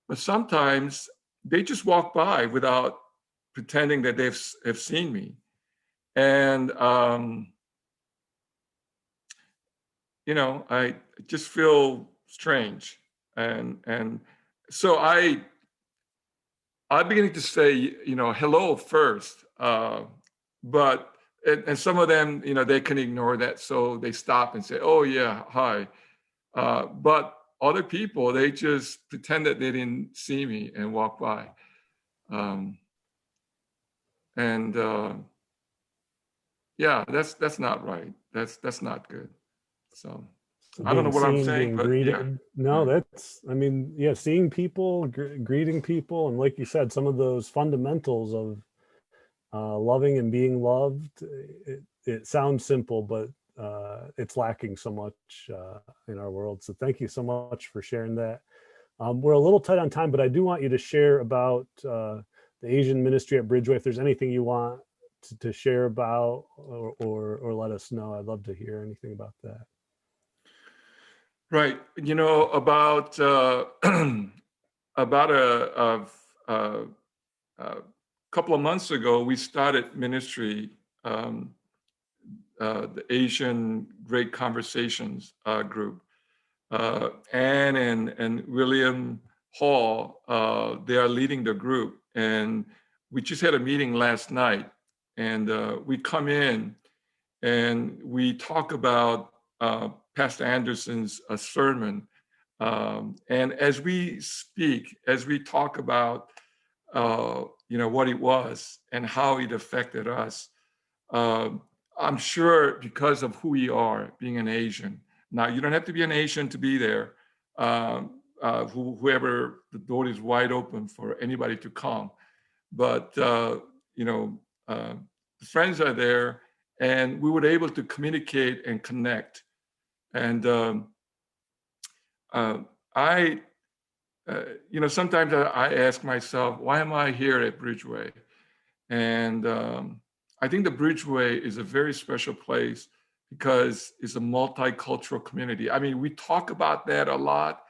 Speaker 10: But sometimes they just walk by without pretending that have seen me, and I just feel strange, and so I'm beginning to say, hello first, but and some of them, they can ignore that, so they stop and say, oh yeah, hi, but other people, they just pretend that they didn't see me and walk by, yeah, that's not right. That's not good. So I don't know what I'm saying, but yeah.
Speaker 1: No, that's, seeing people, greeting people, and like you said, some of those fundamentals of loving and being loved, it sounds simple, but it's lacking so much in our world. So thank you so much for sharing that. We're a little tight on time, but I do want you to share about the Asian ministry at Bridgeway. If there's anything you want to share about or let us know, I'd love to hear anything about that.
Speaker 10: Right. You know, about about a couple of months ago, we started ministry, the Asian Great Conversations group. Anne and William Hall, they are leading the group. And we just had a meeting last night. And we come in and we talk about Pastor Anderson's sermon. And as we speak, as we talk about, you know, what it was and how it affected us, I'm sure because of who we are, being an Asian. Now, you don't have to be an Asian to be there. Whoever, the door is wide open for anybody to come. But, you know, the friends are there, and we were able to communicate and connect. And you know, sometimes I ask myself, why am I here at Bridgeway? And I think the Bridgeway is a very special place because it's a multicultural community. I mean, we talk about that a lot,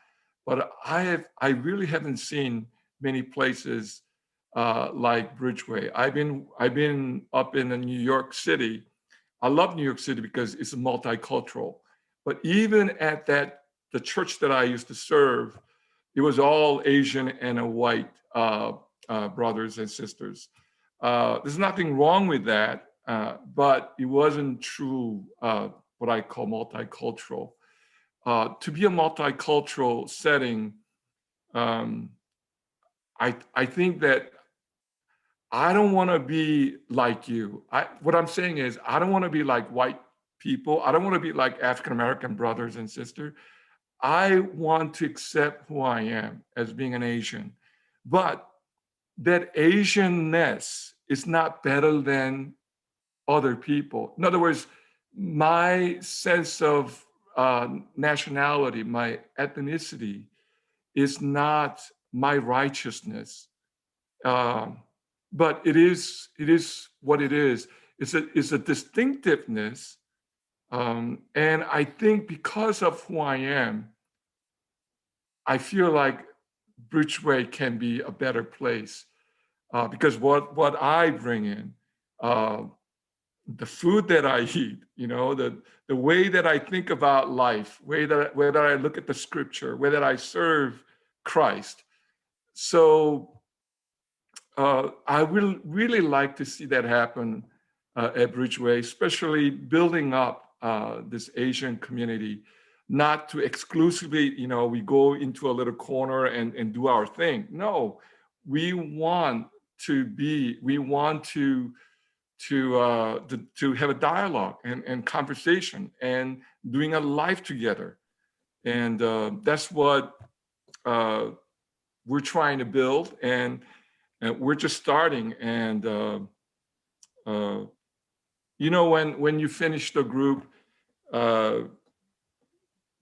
Speaker 10: but I really haven't seen many places like Bridgeway. I've been up in New York City. I love New York City because it's multicultural. But even at the church that I used to serve, it was all Asian and a white brothers and sisters. There's nothing wrong with that, but it wasn't true, what I call multicultural. To be a multicultural setting, I think that I don't want to be like you. What I'm saying is, I don't want to be like white people. I don't want to be like African-American brothers and sisters. I want to accept who I am as being an Asian. But that Asianness is not better than other people. In other words, my sense of nationality, my ethnicity is not my righteousness. But it is what it is. It's a distinctiveness. And I think because of who I am, I feel like Bridgeway can be a better place because what I bring in, the food that I eat, you know, the way that I think about life, way that I look at the scripture, way that I serve Christ. So I will really like to see that happen at Bridgeway, especially building up this Asian community, not to exclusively, you know, we go into a little corner and do our thing. No, we want to have a dialogue and conversation and doing a life together. And that's what we're trying to build. And we're just starting. And, you know, when you finish the group,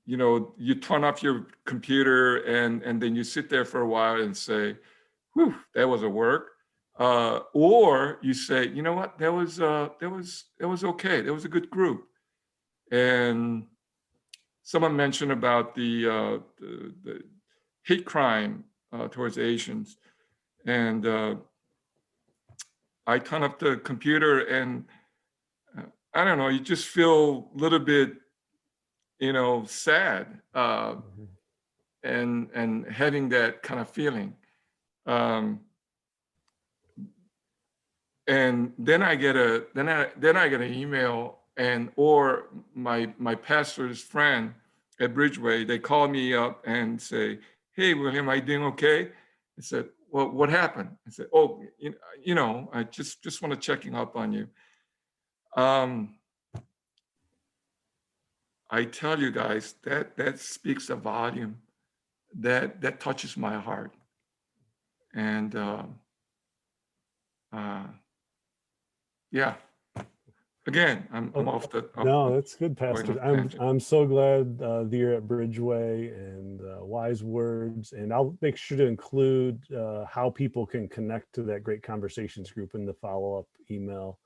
Speaker 10: you know, you turn off your computer and then you sit there for a while and say, whew, that was a work. Or you say, you know what, that was okay. That was a good group. And someone mentioned about the hate crime towards Asians. And I turn up the computer and I don't know, you just feel a little bit, you know, sad and having that kind of feeling. And then I get an email or my pastor's friend at Bridgeway, they call me up and say, hey, William, are you doing okay? I said, well, what happened? I said, oh, you know, I just want to checking up on you. I tell you guys, that speaks a volume, that touches my heart. And yeah, again, I'm off the.
Speaker 1: No, that's good,
Speaker 10: going
Speaker 1: Pastor.
Speaker 10: off tangent.
Speaker 1: I'm so glad that you're at Bridgeway, and wise words. And I'll make sure to include how people can connect to that Great Conversations group in the follow-up email.